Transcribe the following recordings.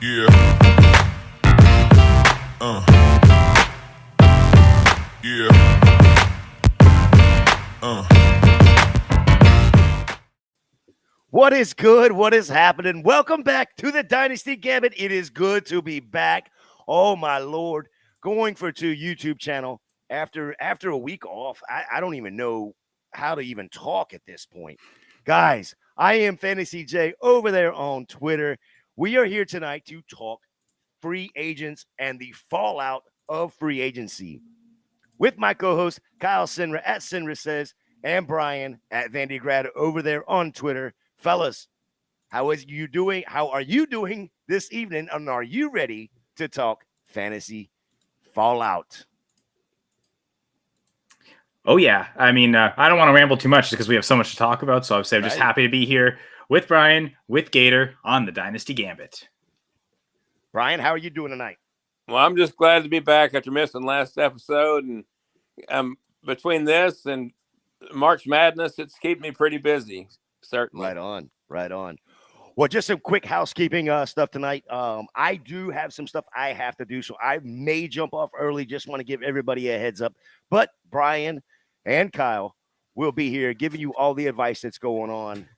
Yeah. Yeah. What is good? What is happening? Welcome back to the Dynasty Gambit. It is good to be back. Oh my Lord. Going for two YouTube channel after a week off. I don't even know how to even talk at this point. Guys, I am Fantasy J over there on Twitter. We are here tonight to talk free agents and the fallout of free agency with my co-host Kyle Sinra at Sinra Says and Brian at Vandy Grad over there on Twitter. Fellas, how are you doing this evening? And are you ready to talk fantasy fallout? Oh, yeah. I mean, I don't want to ramble too much because we have so much to talk about. So I'm just happy to be here with Brian, with Gator on the Dynasty Gambit. Brian, how are you doing tonight? Well, I'm just glad to be back after missing last episode. And between this and March Madness, it's keeping me pretty busy, certainly. Right on. Well, just some quick housekeeping stuff tonight. I do have some stuff I have to do, so I may jump off early. Just want to give everybody a heads up. But Brian and Kyle will be here giving you all the advice that's going on.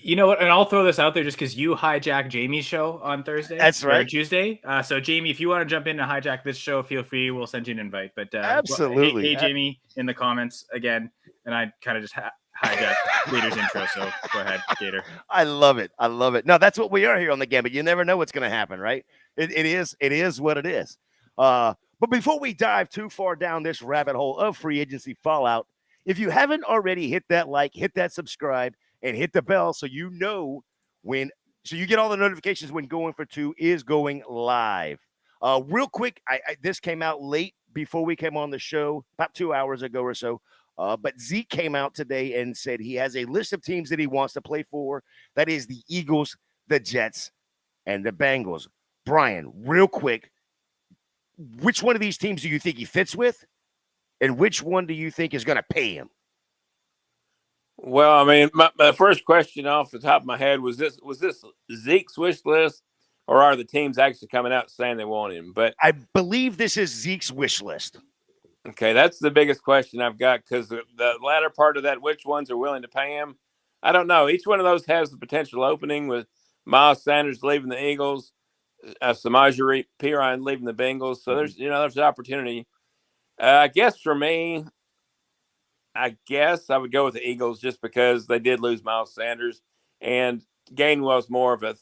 You know what? And I'll throw this out there just because you hijacked Jamie's show on Thursday. That's right. Or Tuesday. So, Jamie, if you want to jump in and hijack this show, feel free. We'll send you an invite. But absolutely. Hey, Jamie, in the comments again. And I kind of just hijacked Gator's intro. So go ahead, Gator. I love it. No, that's what we are here on the Gambit. You never know what's going to happen, right? It is what it is. But before we dive too far down this rabbit hole of free agency fallout, if you haven't already, hit that like, hit that subscribe, and hit the bell so you know so you get all the notifications when Going for Two is going live. Real quick, this came out late before we came on the show, about 2 hours ago or so. But Zeke came out today and said he has a list of teams that he wants to play for. That is the Eagles, the Jets, and the Bengals. Brian, real quick, which one of these teams do you think he fits with? And which one do you think is going to pay him? Well, I mean, my first question off the top of my head was this Zeke's wish list, or are the teams actually coming out saying they want him? But I believe this is Zeke's wish list. Okay, that's the biggest question I've got because the latter part of that, which ones are willing to pay him? I don't know. Each one of those has the potential opening with Miles Sanders leaving the Eagles, Samaje Perine leaving the Bengals. So there's an opportunity. I guess for me, I would go with the Eagles just because they did lose Miles Sanders and Gainwell's more of a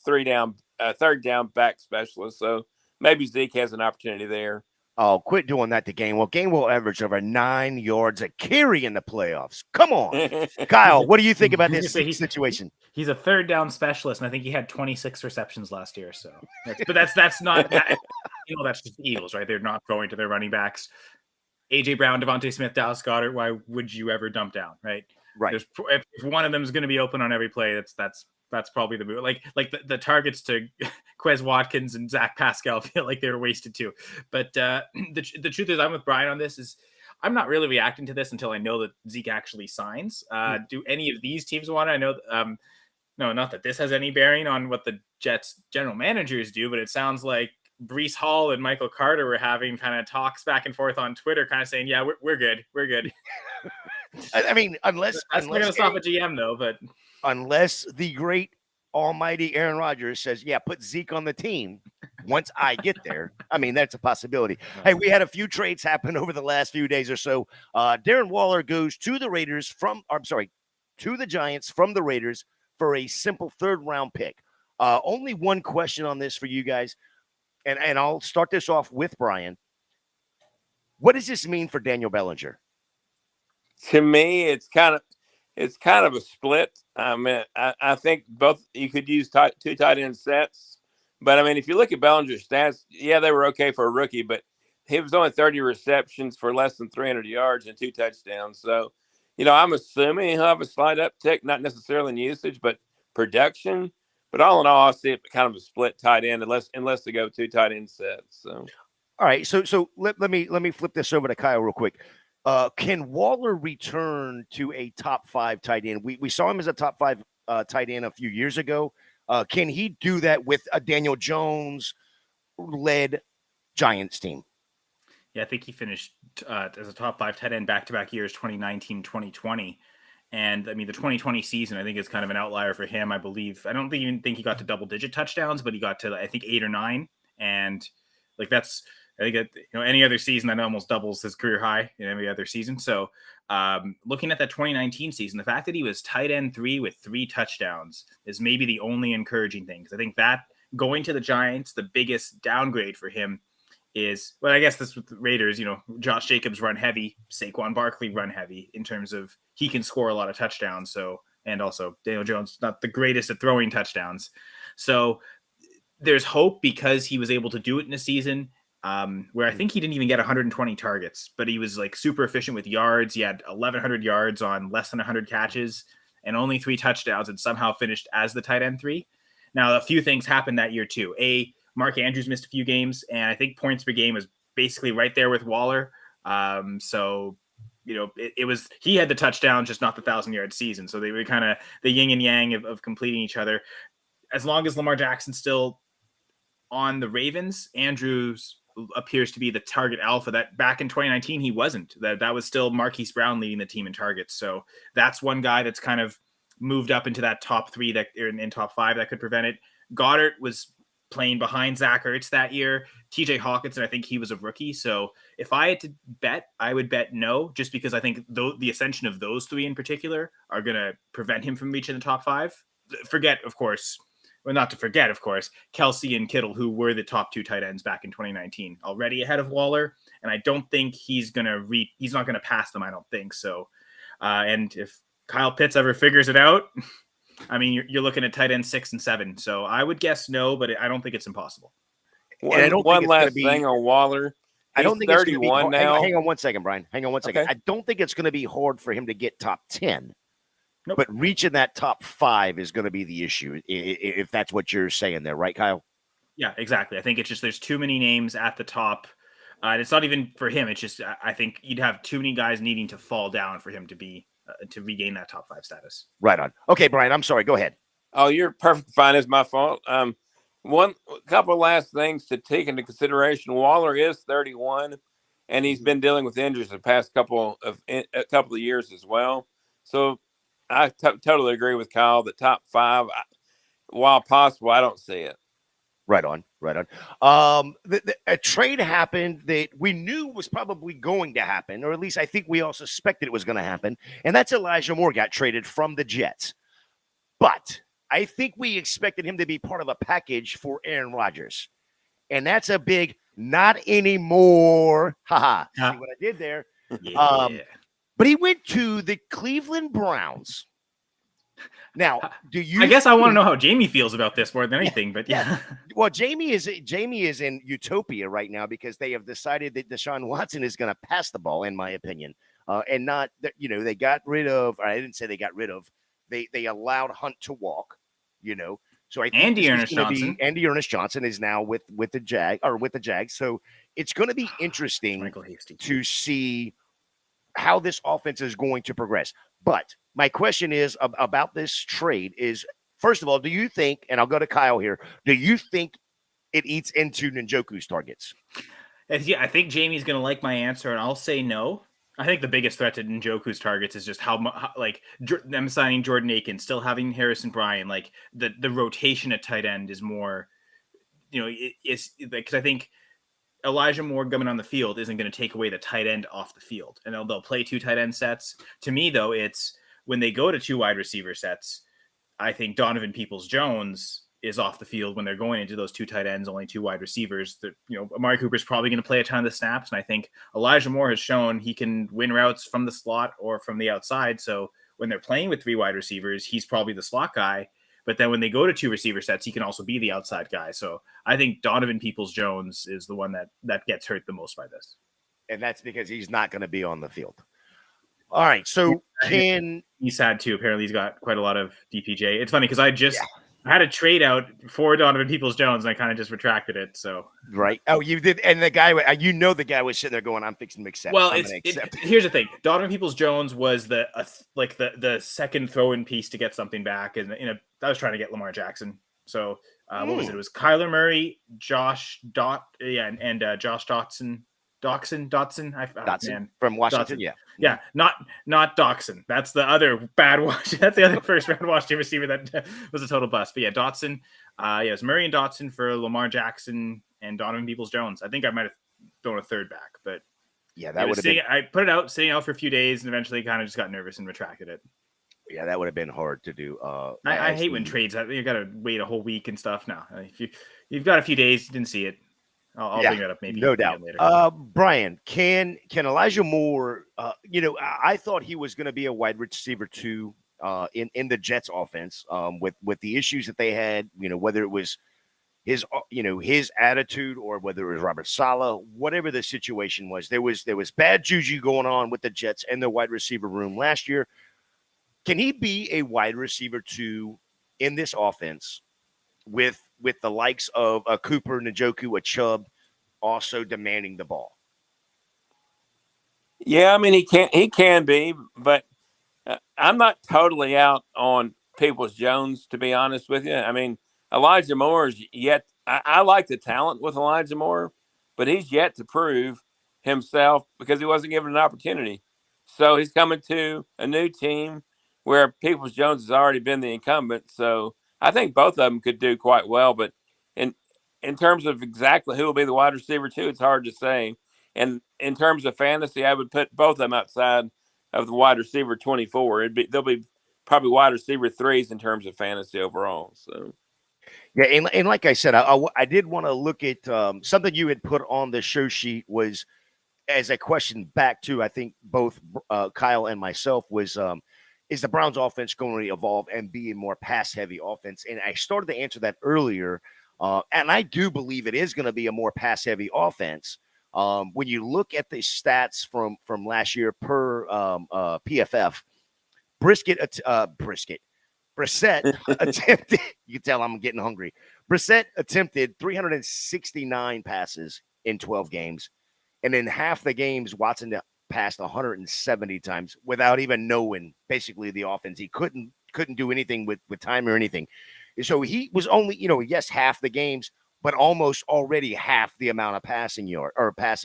third down back specialist. So maybe Zeke has an opportunity there. Oh, quit doing that to Gainwell. Gainwell averaged over 9 yards a carry in the playoffs. Come on. Kyle, what do you think about this situation? He's a third down specialist, and I think he had 26 receptions last year. So, that's not that. That's just the Eagles, right? They're not going to their running backs. A.J. Brown, Devontae Smith, Dallas Goedert. Why would you ever dump down, right? Right. If one of them is going to be open on every play, that's probably the move. Like the targets to Quez Watkins and Zach Pascal feel like they were wasted too. But the truth is, I'm with Brian on this. I'm not really reacting to this until I know that Zeke actually signs. Do any of these teams want? I know, no, not that this has any bearing on what the Jets general managers do, but it sounds like Breece Hall and Michael Carter were having kind of talks back and forth on Twitter, kind of saying, "Yeah, we're good. I mean, unless we're going to stop at GM though, but unless the great almighty Aaron Rodgers says, yeah, put Zeke on the team once I get there. I mean, that's a possibility. Hey, we had a few trades happen over the last few days or so. Darren Waller goes to the to the Giants from the Raiders for a simple third-round pick. Only one question on this for you guys, and I'll start this off with Brian. What does this mean for Daniel Bellinger? To me, it's kind of a split. I mean, I think both you could use two tight end sets, but I mean, if you look at Bellinger's stats, yeah, they were okay for a rookie, but he was only 30 receptions for less than 300 yards and 2 touchdowns. So, I'm assuming he'll have a slight uptick, not necessarily in usage, but production. But all in all, I see it kind of a split tight end unless they go 2 tight end sets. So, all right, so let me flip this over to Kyle real quick. Can Waller return to a top 5 tight end? We saw him as a top 5 tight end a few years ago. Can he do that with a Daniel Jones-led Giants team? Yeah, I think he finished as a top 5 tight end back-to-back years, 2019, 2020. And I mean, the 2020 season, I think, is kind of an outlier for him. I believe, I don't even think he got to double-digit touchdowns, but he got to, I think, 8 or 9. And like that's, I think that, any other season that almost doubles his career high in every other season. So looking at that 2019 season, the fact that he was tight end 3 with 3 touchdowns is maybe the only encouraging thing. Because I think that going to the Giants, the biggest downgrade for him is, well, I guess this with the Raiders, Josh Jacobs run heavy, Saquon Barkley run heavy in terms of he can score a lot of touchdowns. So, and also Daniel Jones, not the greatest at throwing touchdowns. So there's hope because he was able to do it in a season where I think he didn't even get 120 targets, but he was like super efficient with yards. He had 1,100 yards on less than 100 catches and only 3 touchdowns and somehow finished as the tight end 3. Now, a few things happened that year too. Mark Andrews missed a few games, and I think points per game was basically right there with Waller. So, it was, he had the touchdown, just not the 1,000-yard season. So they were kind of the yin and yang of completing each other. As long as Lamar Jackson's still on the Ravens, Andrews appears to be the target alpha. That back in 2019, he wasn't. That was still Marquise Brown leading the team in targets. So that's one guy that's kind of moved up into that top 3 that in top 5 that could prevent it. Goddard was playing behind Zach Ertz that year. TJ Hawkinson, I think he was a rookie. So if I had to bet, I would bet no, just because I think the ascension of those 3 in particular are going to prevent him from reaching the top 5. Not to forget, of course, Kelsey and Kittle, who were the top 2 tight ends back in 2019, already ahead of Waller. And I don't think he's not going to pass them. I don't think so. And if Kyle Pitts ever figures it out, I mean, you're looking at tight end 6 and 7. So I would guess no, but I don't think it's impossible. One last thing on Waller. I don't think it's 31 now. Hang on one second, Brian. Hang on one second. Okay. I don't think it's going to be hard for him to get top 10. Nope. But reaching that top 5 is going to be the issue, if that's what you're saying there, right, Kyle? Yeah, exactly. I think it's just there's too many names at the top. And it's not even for him. It's just I think you'd have too many guys needing to fall down for him to be to regain that top 5 status. Right on. Okay, Brian, I'm sorry. Go ahead. Oh, you're perfectly fine. It's my fault. One couple of last things to take into consideration. Waller is 31, and he's been dealing with injuries the past couple of years as well. So I totally agree with Kyle. The top 5, while possible, I don't see it. Right on. A trade happened that we knew was probably going to happen, or at least I think we all suspected it was going to happen, and that's Elijah Moore got traded from the Jets. But I think we expected him to be part of a package for Aaron Rodgers, and that's a big not anymore. Haha. See what I did there? Yeah. But he went to the Cleveland Browns. Now, I guess I want to know how Jamie feels about this more than anything, but yeah. Well, Jamie is in utopia right now because they have decided that Deshaun Watson is going to pass the ball, in my opinion, and not that they got rid of. Or I didn't say they got rid of. They allowed Hunt to walk. So I think Andy Ernest Johnson is now with the Jags. So it's going to be interesting to see how this offense is going to progress. But my question is about this trade is, first of all, do you think, and I'll go to Kyle here, do you think it eats into Njoku's targets? Yeah, I think Jamie's going to like my answer, and I'll say no. I think the biggest threat to Njoku's targets is just how them signing Jordan Aikens, still having Harrison Bryant, like the rotation at tight end is more, it's because I think Elijah Moore coming on the field isn't going to take away the tight end off the field, and they'll play 2 tight end sets. To me, though, it's when they go to 2 wide receiver sets, I think Donovan Peoples-Jones is off the field when they're going into those 2 tight ends, only 2 wide receivers. That Amari Cooper's probably going to play a ton of the snaps, and I think Elijah Moore has shown he can win routes from the slot or from the outside. So when they're playing with 3 wide receivers, he's probably the slot guy. But then when they go to 2 receiver sets, he can also be the outside guy. So I think Donovan Peoples-Jones is the one that gets hurt the most by this. And that's because he's not going to be on the field. All right. So he's sad too. Apparently he's got quite a lot of DPJ. It's funny because I had a trade out for Donovan Peoples-Jones and I kind of just retracted it. So right. Oh, you did. And the guy, the guy was sitting there going, I'm fixing to accept. Well, here's the thing. Donovan Peoples-Jones was the second throw-in piece to get something back. And I was trying to get Lamar Jackson. So what was it? It was Kyler Murray, Josh and Josh Dotson. Man, from Washington. Dotson. Yeah, not Dotson. That's the other bad watch. That's the other first round Washington receiver that was a total bust. But yeah, Dotson. It was Murray and Dotson for Lamar Jackson and Donovan Peoples-Jones. I think I might have thrown a third back, but yeah, that would have been. I put it out, sitting out for a few days, and eventually kind of just got nervous and retracted it. Yeah, that would have been hard to do. I hate when trades. You got to wait a whole week and stuff. Now, if you've got a few days, you didn't see it. I'll bring that up maybe. No doubt. Later. Brian, can Elijah Moore? I thought he was going to be a wide receiver too in the Jets offense with the issues that they had. Whether it was his attitude or whether it was Robert Saleh, whatever the situation was, there was bad juju going on with the Jets and the wide receiver room last year. Can he be a wide receiver too in this offense with the likes of a Cooper, Njoku, a Chubb also demanding the ball? Yeah, I mean he can be, but I'm not totally out on Peoples-Jones, to be honest with you. I mean, Elijah Moore is yet. I like the talent with Elijah Moore, but he's yet to prove himself because he wasn't given an opportunity. So he's coming to a new team where Peoples-Jones has already been the incumbent. So I think both of them could do quite well. But in terms of exactly who will be the wide receiver too, it's hard to say. And in terms of fantasy, I would put both of them outside of the wide receiver 24. They'll be probably wide receiver 3s in terms of fantasy overall. So. Yeah, and like I said, I did want to look at something you had put on the show sheet was as a question back to, I think, both Kyle and myself was is the Browns offense going to evolve and be a more pass-heavy offense? And I started to answer that earlier, and I do believe it is going to be a more pass-heavy offense. When you look at the stats from last year per PFF, Brissett attempted, you can tell I'm getting hungry. Brissett attempted 369 passes in 12 games. And in half the games, Watson passed 170 times without even knowing basically the offense. He couldn't do anything with time or anything. So he was only, yes, half the games, but almost already half the amount of passing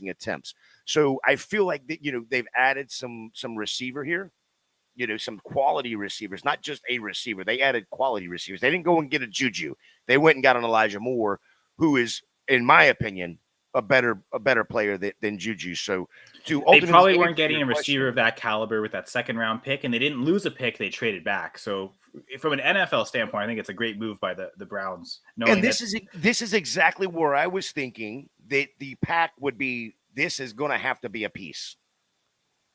attempts. So I feel like they've added some receiver here. Some quality receivers, not just a receiver. They added quality receivers. They didn't go and get a Juju. They went and got an Elijah Moore, who is, in my opinion, a better player than Juju. So they probably weren't getting a receiver of that caliber with that second round pick, and they didn't lose a pick. They traded back. So from an NFL standpoint, I think it's a great move by the Browns. And this is exactly where I was thinking that the pack would be. This is going to have to be a piece.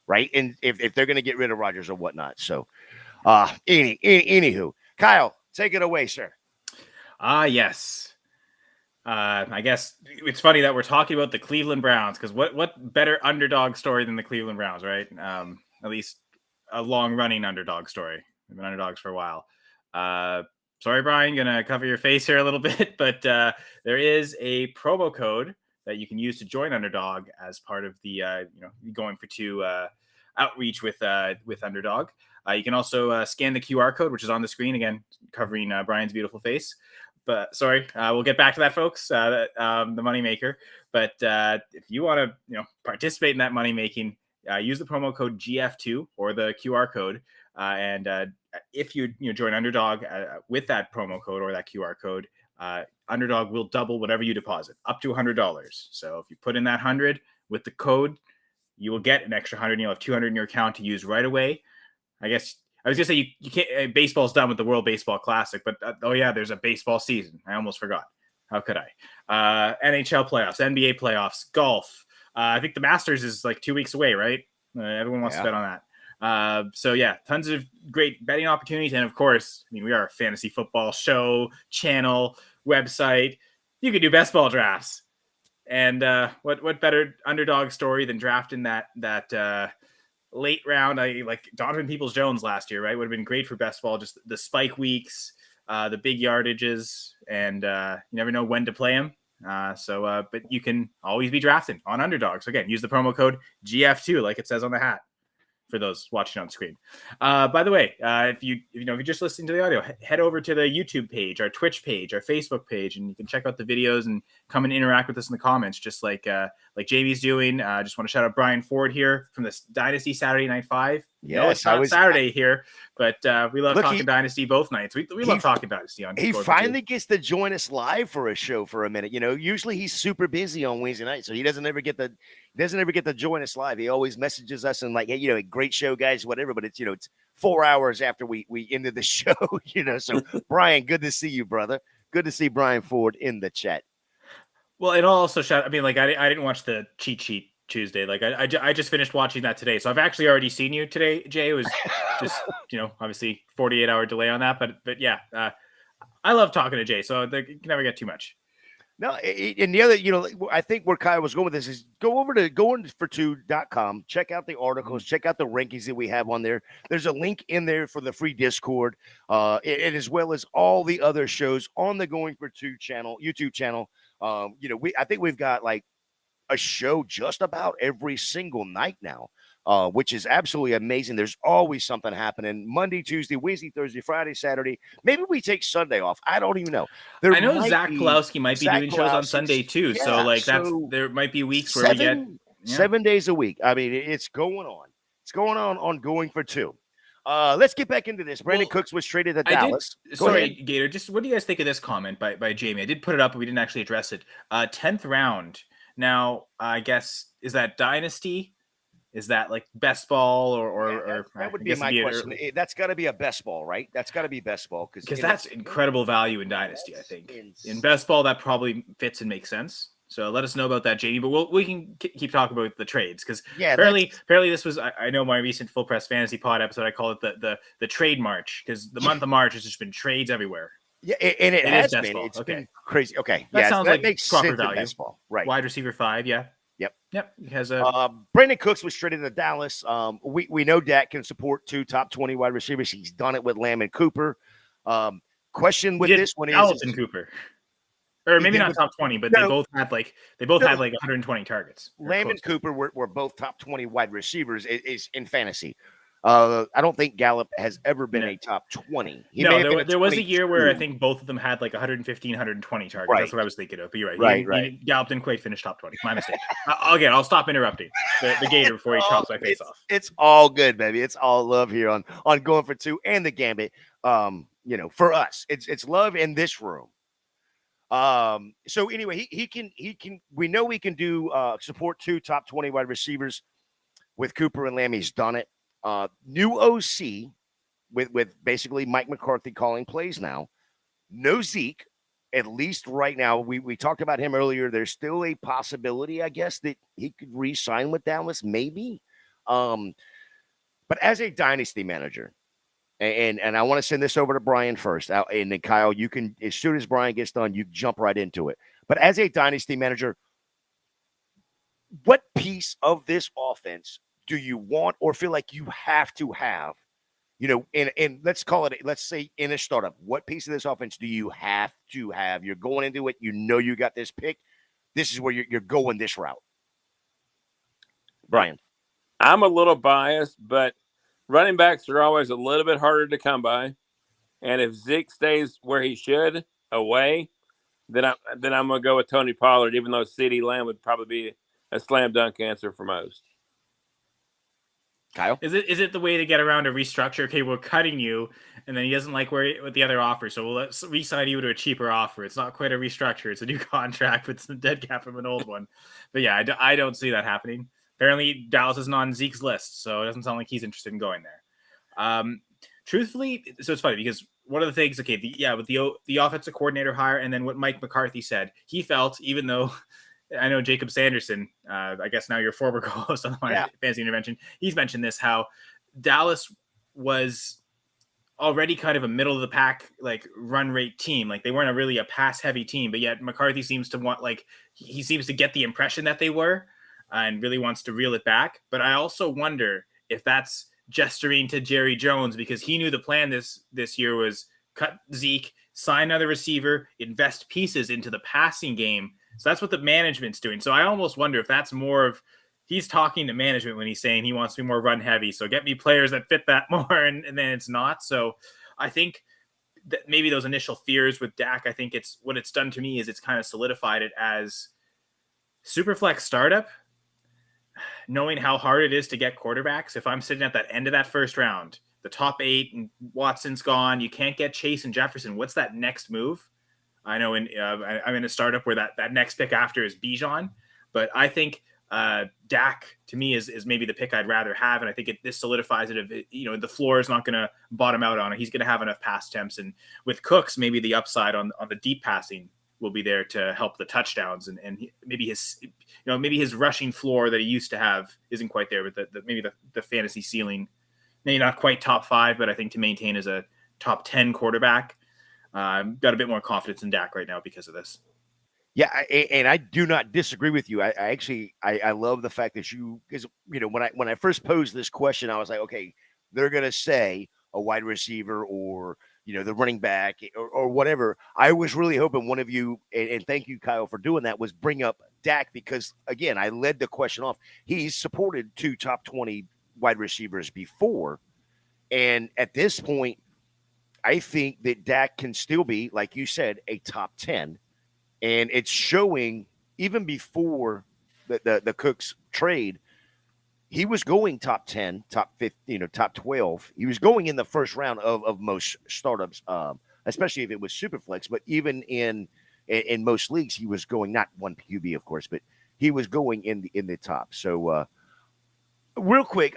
Right. And if they're going to get rid of Rodgers or whatnot. So anywho, Kyle, take it away, sir. Yes. I guess it's funny that we're talking about the Cleveland Browns because what better underdog story than the Cleveland Browns, right? At least a long running underdog story. We've been underdogs for a while. Sorry, Brian, gonna cover your face here a little bit, but there is a promo code that you can use to join Underdog as part of the going for two outreach with Underdog. You can also scan the QR code, which is on the screen again, covering Brian's beautiful face. But sorry, we'll get back to that, folks. The moneymaker. But if you want to participate in that money making, use the promo code GF2 or the QR code. And if you join Underdog with that promo code or that QR code, Underdog will double whatever you deposit, up to $100. So if you put in that 100 with the code, you will get an extra 100. And you'll have 200 in your account to use right away. I guess I was gonna say you can't. Baseball's done with the World Baseball Classic, but there's a baseball season. I almost forgot. How could I? NHL playoffs, NBA playoffs, golf. I think the Masters is like 2 weeks away, right? Everyone wants to bet on that. So yeah, tons of great betting opportunities, and of course, we are a fantasy football show, channel, website. You could do best ball drafts, and what better underdog story than drafting that late round? I like Donovan Peoples-Jones last year, right? Would have been great for best ball, just the spike weeks, the big yardages, and you never know when to play him. But you can always be drafting on Underdog. So again, use the promo code GF2, like it says on the hat. for those watching on screen. By the way, if you're just listening to the audio, head over to the YouTube page, our Twitch page, our Facebook page, and you can check out the videos and come and interact with us in the comments, just like Jamie's doing. Just want to shout out Brian Ford here from this Dynasty Saturday Night 5. No, it's not Saturday here, but we love talking Dynasty both nights. We love talking Dynasty on. He finally gets to join us live for a show for a minute. Usually he's super busy on Wednesday night, so he doesn't ever get to join us live. He always messages us and like, hey, great show, guys, whatever. But it's it's 4 hours after we ended the show. So Brian, good to see you, brother. Good to see Brian Ford in the chat. Well, and I'll also shout. I mean, like I didn't watch the cheat sheet Tuesday. Like I just finished watching that today, so I've actually already seen you today, Jay. It was just obviously 48-hour delay on that, but yeah, I love talking to Jay, so you can never get too much. No, and the other, I think where Kyle was going with this is go over to goinfor2.com, check out the articles, check out the rankings that we have on there. There's a link in there for the free Discord, and as well as all the other shows on the Going for Two channel, YouTube channel. I think we've got like a show just about every single night now, which is absolutely amazing. There's always something happening Monday, Tuesday, Wednesday, Thursday, Friday, Saturday. Maybe we take Sunday off. I don't even know. I know Zach Pulowski might be doing shows on Sunday too. Yeah, so there might be weeks where we get 7 days a week. I mean, it's going on. It's going on Going for Two. Let's get back into this. Brandon Cooks was traded to Dallas. Sorry, Gator. Just what do you guys think of this comment by Jamie? I did put it up, but we didn't actually address it. 10th round. Now, I guess, is that Dynasty? Is that like best ball or that would be my question. That's got to be a best ball, right? That's got to be best ball because that's incredible value in Dynasty. I think in best ball that probably fits and makes sense. So let us know about that, Jamie. But we can keep talking about the trades because apparently this was I know my recent Full Press Fantasy Pod episode. I call it the trade march because the month of March has just been trades everywhere. Yeah, and it has been. It's been crazy. Okay, that sounds like makes proper sense value. Baseball. Right, wide receiver 5. Yeah. Yep. He has a Brandon Cooks was traded to Dallas. We know Dak can support 2 top 20 wide receivers. He's done it with Lamb and Cooper. Question with this one is Cooper. Or maybe not top 20, but they both had like 120 targets. Lamb and Cooper were both top 20 wide receivers is in fantasy. I don't think Gallup has ever been a top 20. There was a year where I think both of them had like 115, 120 targets. Right. That's what I was thinking of. But you're right. Right. Gallup didn't quite finish top 20. My mistake. I'll stop interrupting the Gator before he chops my face off. It's all good, baby. It's all love here on Going for Two and the Gambit. For us, it's love in this room. So anyway, he can we know we can do support 2 top 20 wide receivers with Cooper and Lamb. He's done it. New OC with basically Mike McCarthy calling plays now. No Zeke, at least right now. We talked about him earlier. There's still a possibility, I guess, that he could re-sign with Dallas, maybe. But as a dynasty manager, and I want to send this over to Brian first, and then Kyle, you can, as soon as Brian gets done, you jump right into it. But as a dynasty manager, what piece of this offense do you want or feel like you have to have, and let's call it, let's say in a startup, what piece of this offense do you have to have? You're going into it. You got this pick. This is where you're going this route. Brian. I'm a little biased, but running backs are always a little bit harder to come by. And if Zeke stays where he should, away, then I'm going to go with Tony Pollard, even though CeeDee Lamb would probably be a slam dunk answer for most. Kyle? Is it the way to get around a restructure? Okay, we're cutting you, and then he doesn't like what the other offer, so let's re-sign you to a cheaper offer. It's not quite a restructure; it's a new contract with some dead cap from an old one. But yeah, I don't see that happening. Apparently, Dallas isn't on Zeke's list, so it doesn't sound like he's interested in going there. Truthfully, so it's funny because one of the things, with the offensive coordinator hire, and then what Mike McCarthy said, he felt, even though I know Jacob Sanderson, I guess now your former co-host on my Fantasy Intervention, he's mentioned this, how Dallas was already kind of a middle of the pack, like run rate team. Like they weren't really a pass heavy team, but yet McCarthy seems to want, he seems to get the impression that they were and really wants to reel it back. But I also wonder if that's gesturing to Jerry Jones, because he knew the plan this year was cut Zeke, sign another receiver, invest pieces into the passing game. So that's what the management's doing. So I almost wonder if that's more of he's talking to management when he's saying he wants to be more run heavy. So get me players that fit that more, and then it's not. So I think that maybe those initial fears with Dak, I think it's what it's done to me is it's kind of solidified it as Superflex startup, knowing how hard it is to get quarterbacks. If I'm sitting at that end of that first round, the top 8 and Watson's gone, you can't get Chase and Jefferson. What's that next move? I know I'm in a startup where that next pick after is Bijan, but I think Dak to me is maybe the pick I'd rather have, and I think this solidifies it. The floor is not going to bottom out on it. He's going to have enough pass attempts, and with Cooks, maybe the upside on the deep passing will be there to help the touchdowns, and maybe his rushing floor that he used to have isn't quite there, but maybe the fantasy ceiling, maybe not quite top 5, but I think to maintain as a top 10 quarterback. I've got a bit more confidence in Dak right now because of this. Yeah, and I do not disagree with you. I actually love the fact that because when I first posed this question, I was like, okay, they're gonna say a wide receiver or the running back or whatever. I was really hoping one of you, and thank you, Kyle, for doing that, was bring up Dak because again, I led the question off. He's supported 2 top 20 wide receivers before, and at this point, I think that Dak can still be, like you said, a top 10. And it's showing even before the Cooks trade, he was going top 10, top 15, top 12. He was going in the first round of most startups, especially if it was Superflex. But even in most leagues, he was going not one QB, of course, but he was going in the top. So real quick,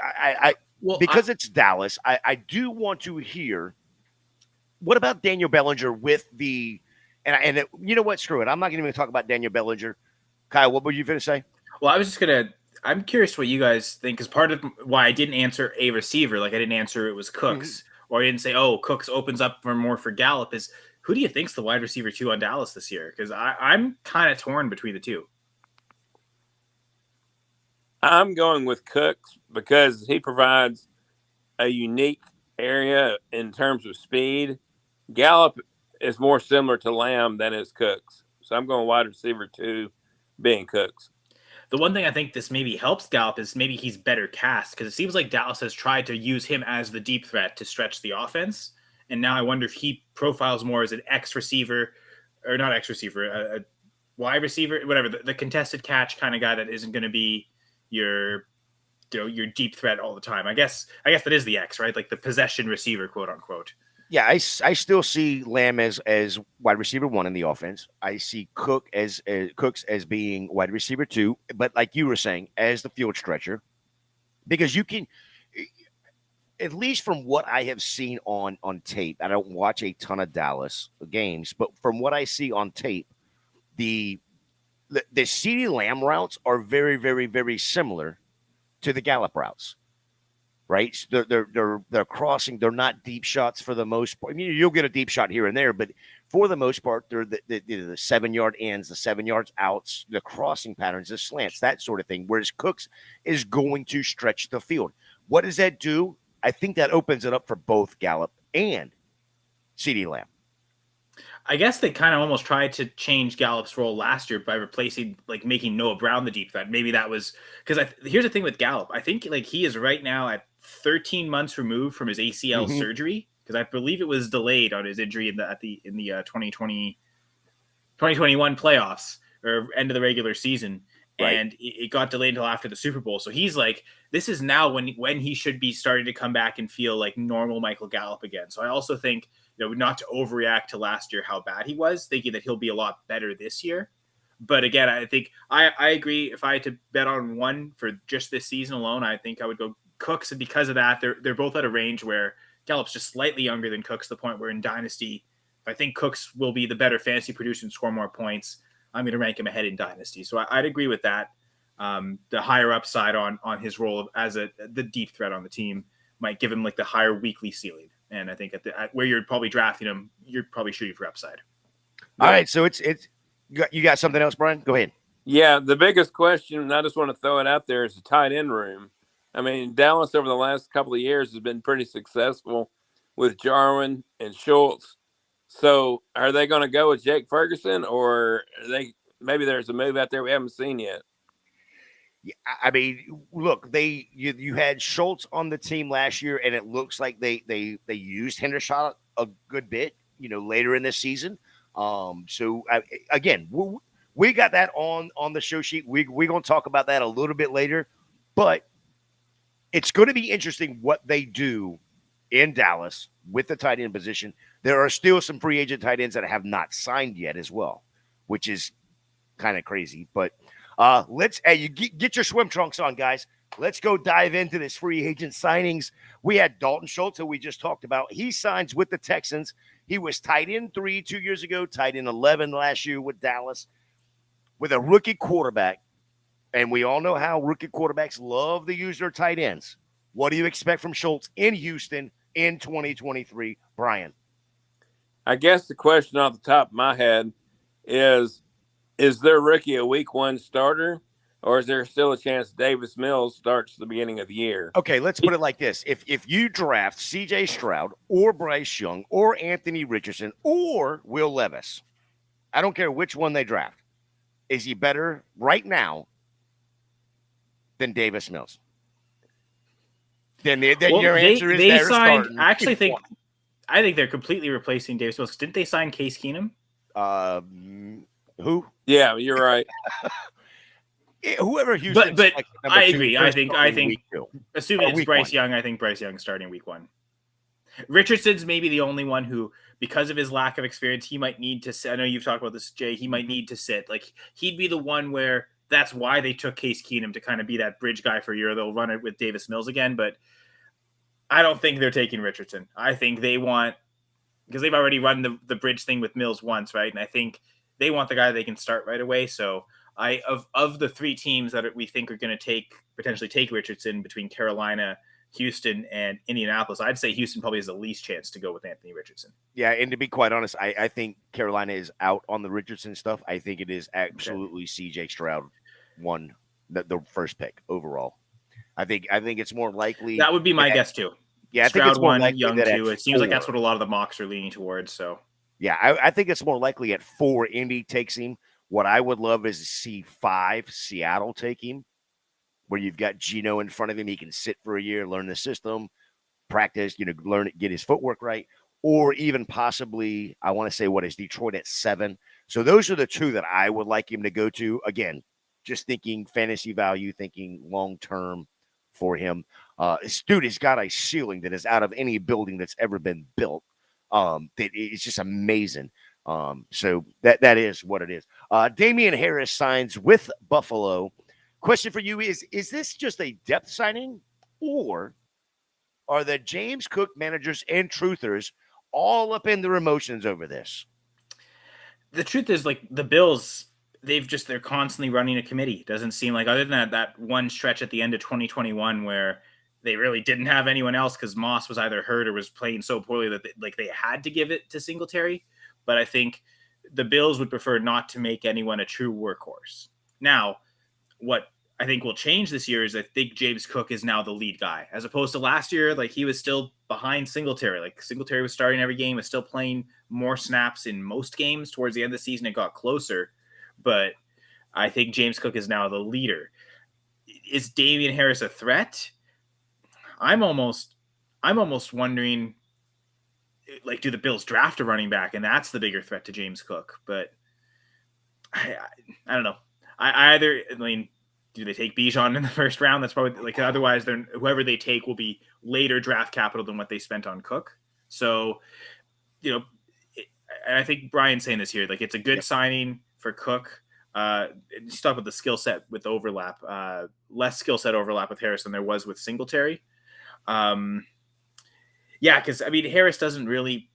because it's Dallas, I do want to hear. What about Daniel Bellinger with the and you know what? Screw it. I'm not going to even talk about Daniel Bellinger. Kyle, what were you going to say? Well, I'm curious what you guys think, because part of why I didn't answer a receiver, like I didn't answer it was Cooks, or I didn't say, Cooks opens up for Gallup, is who do you think's the wide receiver 2 on Dallas this year? Because I'm kind of torn between the two. I'm going with Cooks because he provides a unique area in terms of speed. Gallup is more similar to Lamb than is Cooks. So I'm going wide receiver 2 being Cooks. The one thing I think this maybe helps Gallup is maybe he's better cast, because it seems like Dallas has tried to use him as the deep threat to stretch the offense. And now I wonder if he profiles more as an X receiver, or not X receiver, a wide receiver, whatever, the contested catch kind of guy that isn't going to be your deep threat all the time. I guess that is the X, right? Like the possession receiver, quote unquote. Yeah, I still see Lamb as wide receiver 1 in the offense. I see Cooks as being wide receiver 2, but like you were saying, as the field stretcher, because you can, at least from what I have seen on tape, I don't watch a ton of Dallas games, but from what I see on tape, the CeeDee Lamb routes are very, very, very similar to the Gallup routes. Right, they're crossing. They're not deep shots for the most part. I mean, you'll get a deep shot here and there, but for the most part, they're the 7-yard ends, the 7 yards outs, the crossing patterns, the slants, that sort of thing. Whereas Cooks is going to stretch the field. What does that do? I think that opens it up for both Gallup and CeeDee Lamb. I guess they kind of almost tried to change Gallup's role last year by replacing, like, making Noah Brown the deep threat. Maybe that was because here's the thing with Gallup. I think like he is right now at 13 months removed from his ACL surgery, because I believe it was delayed on his injury in the 2021 playoffs or end of the regular season. Right. And it got delayed until after the Super Bowl. So he's like, this is now when he should be starting to come back and feel like normal Michael Gallup again. So I also think, not to overreact to last year, how bad he was, thinking that he'll be a lot better this year. But again, I think I agree. If I had to bet on one for just this season alone, I think I would go Cooks. And because of that, they're both at a range where Gallup's just slightly younger than Cooks, to the point where in Dynasty, if I think Cooks will be the better fantasy producer and score more points, I'm going to rank him ahead in Dynasty. So I'd agree with that. The higher upside on his role as the deep threat on the team might give him like the higher weekly ceiling. And I think at where you're probably drafting him, you're probably shooting for upside. All right. So it's you got something else, Brian? Go ahead. Yeah. The biggest question, and I just want to throw it out there, is the tight end room. I mean, Dallas over the last couple of years has been pretty successful with Jarwin and Schultz. So are they going to go with Jake Ferguson, or maybe there's a move out there we haven't seen yet? Yeah, I mean, look, you had Schultz on the team last year, and it looks like they used Hendershot a good bit, later in this season. So again, we got that on the show sheet. We're gonna talk about that a little bit later, but it's going to be interesting what they do in Dallas with the tight end position. There are still some free agent tight ends that have not signed yet as well, which is kind of crazy. But you get your swim trunks on, guys. Let's go dive into this free agent signings. We had Dalton Schultz, who we just talked about. He signs with the Texans. He was tight end 3 2 years ago, tight end 11 last year with Dallas, with a rookie quarterback. And we all know how rookie quarterbacks love to use their tight ends. What do you expect from Schultz in Houston in 2023, Brian? I guess the question off the top of my head is their rookie a week 1 starter, or is there still a chance Davis Mills starts the beginning of the year? Okay, let's put it like this. If you draft C.J. Stroud or Bryce Young or Anthony Richardson or Will Levis, I don't care which one they draft, is he better right now than Davis Mills? Then your answer is they they're signed. starting. I actually think they're completely replacing Davis Mills. Didn't they sign Case Keenum? Who? Yeah, you're right. Whoever Houston. But I agree. I think assuming it's Bryce 1. Young, I think Bryce Young starting week 1. Richardson's maybe the only one who, because of his lack of experience, he might need to sit. I know you've talked about this, Jay. He might need to sit. Like, he'd be the one where that's why they took Case Keenum, to kind of be that bridge guy for a year. They'll run it with Davis Mills again, but I don't think they're taking Richardson. I think they want, because they've already run the bridge thing with Mills once, right? And I think they want the guy they can start right away. So of the 3 teams that we think are going to potentially take Richardson between Carolina, Houston, and Indianapolis, I'd say Houston probably has the least chance to go with Anthony Richardson. Yeah, and to be quite honest, I think Carolina is out on the Richardson stuff. I think it is absolutely C.J. Stroud won the first pick overall. I think it's more likely. That would be my guess too. Yeah, Stroud I think it's more 1, likely Young that 2. It seems 4. like that's what a lot of the mocks are leaning towards. So yeah, I think it's more likely at 4 Indy takes him. What I would love is to see 5 Seattle take him, where you've got Geno in front of him. He can sit for a year, learn the system, practice, learn it, get his footwork right. Or even possibly, I want to say, what is Detroit at 7? So those are the 2 that I would like him to go to. Again, just thinking fantasy value, thinking long-term for him. This dude has got a ceiling that is out of any building that's ever been built. It's just amazing. So that is what it is. Damian Harris signs with Buffalo. Question for you is this just a depth signing, or are the James Cook managers and truthers all up in their emotions over this? The truth is, like, the Bills, they're constantly running a committee. Doesn't seem like, other than that one stretch at the end of 2021 where they really didn't have anyone else because Moss was either hurt or was playing so poorly that they had to give it to Singletary. But I think the Bills would prefer not to make anyone a true workhorse. Now, what I think will change this year is I think James Cook is now the lead guy, as opposed to last year. Like, he was still behind Singletary. Like, Singletary was starting every game, was still playing more snaps in most games. Towards the end of the season, it got closer. But I think James Cook is now the leader. Is Damian Harris a threat? I'm almost wondering, like, do the Bills draft a running back, and that's the bigger threat to James Cook? But I don't know. Do they take Bijan in the first round? That's probably, like, otherwise whoever they take will be later draft capital than what they spent on Cook. So, and I think Brian's saying this here, like, it's a good signing for Cook. Just talk about the skill set with overlap, less skill set overlap with Harris than there was with Singletary. Because Harris doesn't really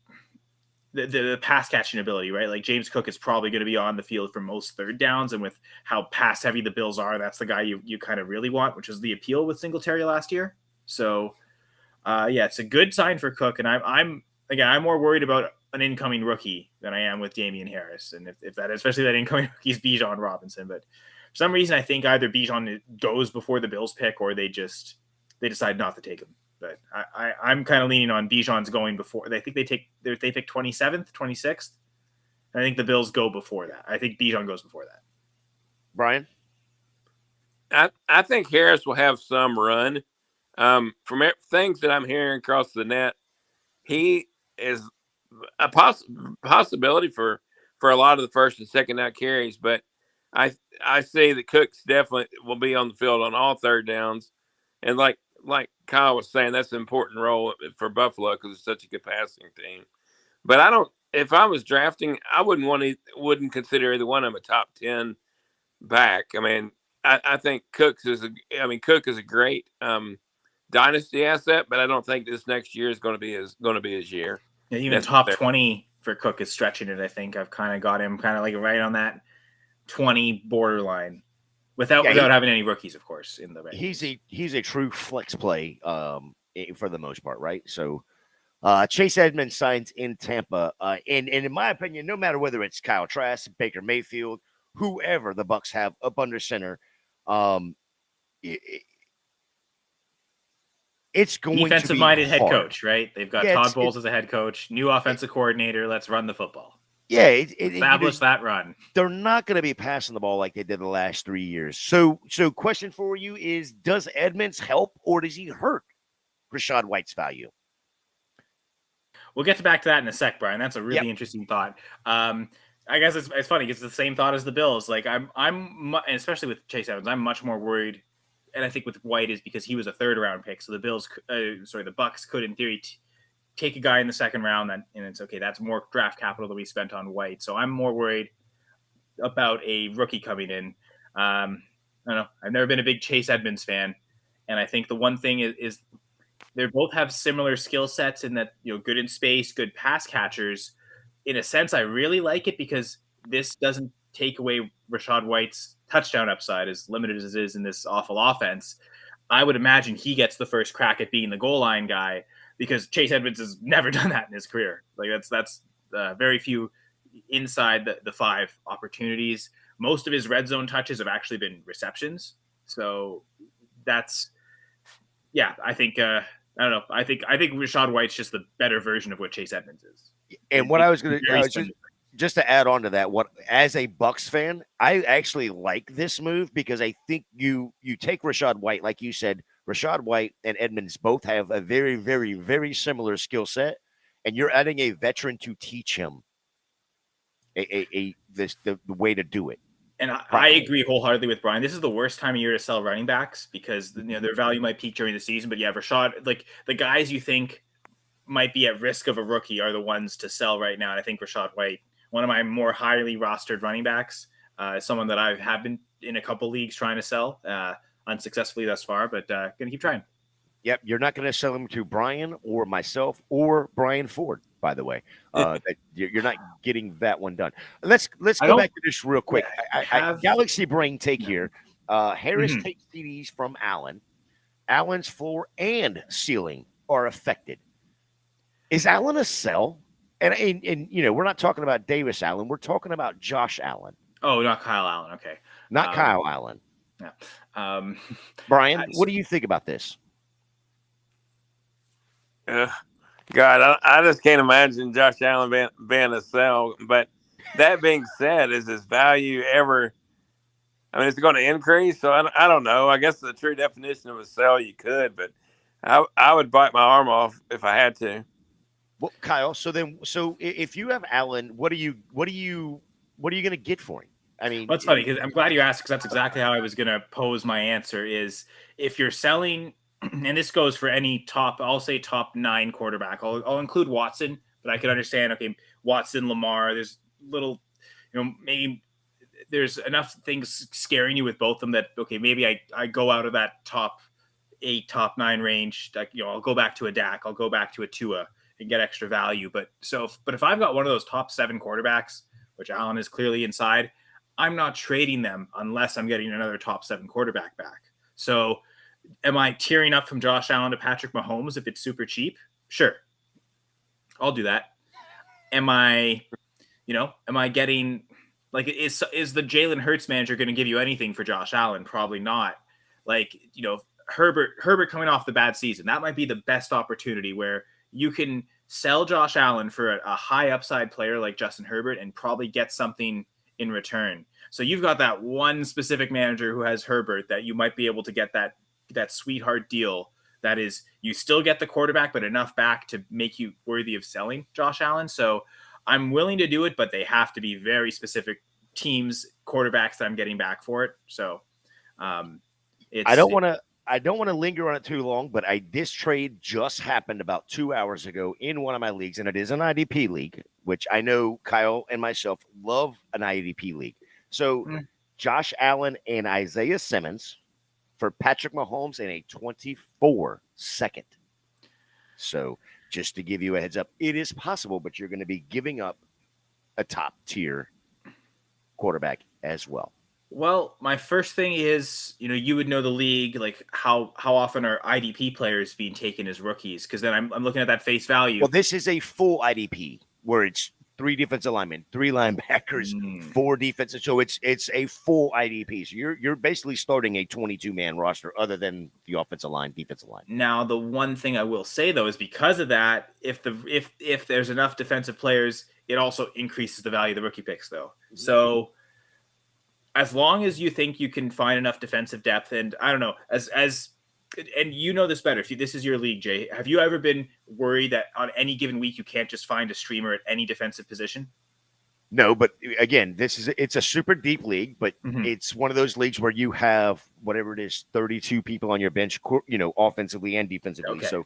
the pass catching ability, right? Like, James Cook is probably going to be on the field for most third downs, and with how pass heavy the Bills are, that's the guy you kind of really want, which is the appeal with Singletary last year. So, it's a good sign for Cook, and I'm more worried about an incoming rookie than I am with Damian Harris, and if that, especially that incoming rookie, is Bijan Robinson. But for some reason, I think either Bijan goes before the Bills pick, or they decide not to take him. But I'm kind of leaning on Bijan's going before. They think they pick 27th, 26th. I think the Bills go before that. I think Bijan goes before that. Brian? I think Harris will have some run. From things that I'm hearing across the net, he is a possibility for a lot of the first and second down carries. But I see that Cooks definitely will be on the field on all third downs, and like Kyle was saying, that's an important role for Buffalo because it's such a good passing team. But I don't. If I was drafting, I wouldn't consider either one of them a top 10 back. I mean, I think Cook is a great dynasty asset, but I don't think this next year is going to be his year. Yeah, even top 20 for Cook is stretching it. I think I've kind of got him kind of like right on that 20 borderline without having any rookies, of course, in the range. He's a true flex play for the most part, right? So Chase Edmonds signs in Tampa, and in my opinion, no matter whether it's Kyle Trask, Baker Mayfield, whoever the Bucs have up under center, it's going defensive-minded to be head hard. Coach, right? They've got Todd Bowles as a head coach, new offensive coordinator. Let's run the football. Yeah, establish that run. They're not going to be passing the ball like they did the last 3 years. So question for you is: does Edmonds help or does he hurt Rachaad White's value? We'll get back to that in a sec, Brian. That's a really interesting thought. I guess it's funny because it's the same thought as the Bills. Like I'm, and especially with Chase Edmonds, I'm much more worried. And I think with White is because he was a third round pick. So the Bucs could in theory take a guy in the second round, and it's okay. That's more draft capital that we spent on White. So I'm more worried about a rookie coming in. I don't know. I've never been a big Chase Edmonds fan. And I think the one thing is they both have similar skill sets in that, good in space, good pass catchers. In a sense, I really like it because this doesn't take away Rachaad White's touchdown upside, as limited as it is in this awful offense. I would imagine he gets the first crack at being the goal line guy because Chase Edmonds has never done that in his career. Like that's very few inside the 5 opportunities. Most of his red zone touches have actually been receptions. So that's, I think, I don't know. I think Rachaad White's just the better version of what Chase Edmonds is. And what I was going to just to add on to that, as a Bucs fan, I actually like this move because I think you take Rachaad White, like you said, Rachaad White and Edmonds both have a very, very, very similar skill set, and you're adding a veteran to teach him the way to do it. And I agree wholeheartedly with Brian. This is the worst time of year to sell running backs because their value might peak during the season. But Rachaad, like the guys you think might be at risk of a rookie are the ones to sell right now. And I think Rachaad White, one of my more highly rostered running backs, someone that I have been in a couple leagues trying to sell unsuccessfully thus far, but going to keep trying. Yep, you're not going to sell them to Brian or myself or Brian Ford, by the way. You're not getting that one done. Let's go back to this real quick. Galaxy Brain take here. Harris takes CDs from Allen. Allen's floor and ceiling are affected. Is Allen a sell? And we're not talking about Davis Allen. We're talking about Josh Allen. Oh, not Kyle Allen. Okay. Not Kyle Allen. Yeah. Brian, what do you think about this? God, I just can't imagine Josh Allen being a sell. But that being said, is his value ever? I mean, it's going to increase. So I don't know. I guess the true definition of a sell, you could, but I would bite my arm off if I had to. Well, Kyle, so if you have Allen, what are you going to get for him? I mean, that's funny because I'm glad you asked because that's exactly how I was going to pose my answer. Is if you're selling, and this goes for any I'll say top 9 quarterback. I'll include Watson, but I could understand. Okay, Watson, Lamar. There's little, maybe there's enough things scaring you with both of them that okay, maybe I go out of that top 8, top 9 range. Like I'll go back to a Dak. I'll go back to a Tua and get extra value. But if I've got one of those top 7 quarterbacks, which Allen is clearly inside, I'm not trading them unless I'm getting another top 7 quarterback back. So am I tearing up from Josh Allen to Patrick Mahomes if it's super cheap? Sure. I'll do that. Am I getting like, is the Jalen Hurts manager going to give you anything for Josh Allen? Probably not. Like, Herbert coming off the bad season, that might be the best opportunity where you can sell Josh Allen for a high upside player like Justin Herbert and probably get something in return. So you've got that one specific manager who has Herbert that you might be able to get that sweetheart deal. That is, you still get the quarterback, but enough back to make you worthy of selling Josh Allen. So I'm willing to do it, but they have to be very specific teams, quarterbacks that I'm getting back for it. So I don't want to linger on it too long, but this trade just happened about 2 hours ago in one of my leagues, and it is an IDP league, which I know Kyle and myself love an IDP league. So Josh Allen and Isaiah Simmons for Patrick Mahomes in a 24 second. So just to give you a heads up, it is possible, but you're going to be giving up a top tier quarterback as well. Well, my first thing is, you would know the league, like how often are IDP players being taken as rookies? Because then I'm looking at that face value. Well, this is a full IDP where it's 3 defensive linemen, 3 linebackers, 4 defensive. So it's a full IDP. So you're basically starting a 22-man roster other than the offensive line, defensive line. Now, the one thing I will say though is because of that, if there's enough defensive players, it also increases the value of the rookie picks though. So as long as you think you can find enough defensive depth, and I don't know, and you know this better. This is your league, Jay. Have you ever been worried that on any given week you can't just find a streamer at any defensive position? No, but again, it's a super deep league, but it's one of those leagues where you have whatever it is, 32 people on your bench, offensively and defensively. Okay. So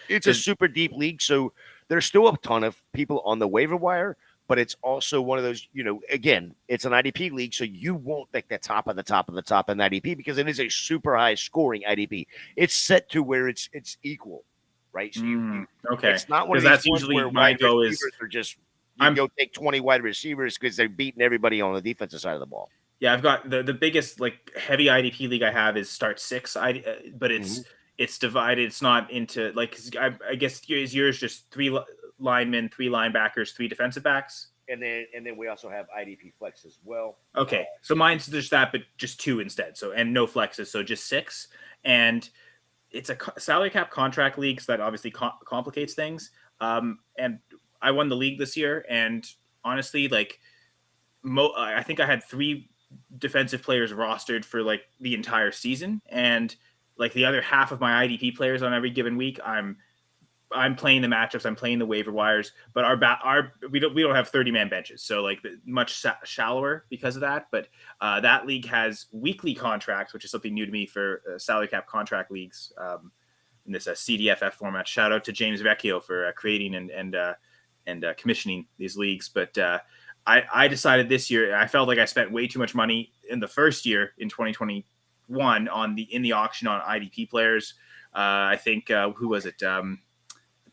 it's a super deep league. So there's still a ton of people on the waiver wire. But it's also one of those, again, it's an IDP league, so you won't pick the top of the top of the top in IDP because it is a super high scoring IDP. It's set to where it's equal, right? So okay, it's not one of these that's usually where my wide go receivers are just go take 20 wide receivers because they're beating everybody on the defensive side of the ball. Yeah, I've got the biggest heavy IDP league I have is start 6, but it's divided. It's not into I guess is yours just 3 linemen, 3 linebackers, 3 defensive backs, and then we also have IDP flex as well. Okay, so mine's just that, but just 2 instead. So and no flexes, so just 6. And it's a salary cap contract league, so that obviously complicates things. And I won the league this year, and honestly, I think I had 3 defensive players rostered for the entire season, and the other half of my IDP players on every given week, I'm playing the matchups. I'm playing the waiver wires, but we don't have 30-man benches, so much shallower because of that. But that league has weekly contracts, which is something new to me for salary cap contract leagues in this CDFF format. Shout out to James Vecchio for creating and commissioning these leagues. But I decided this year I felt like I spent way too much money in the first year in 2021 in the auction on IDP players. I think who was it?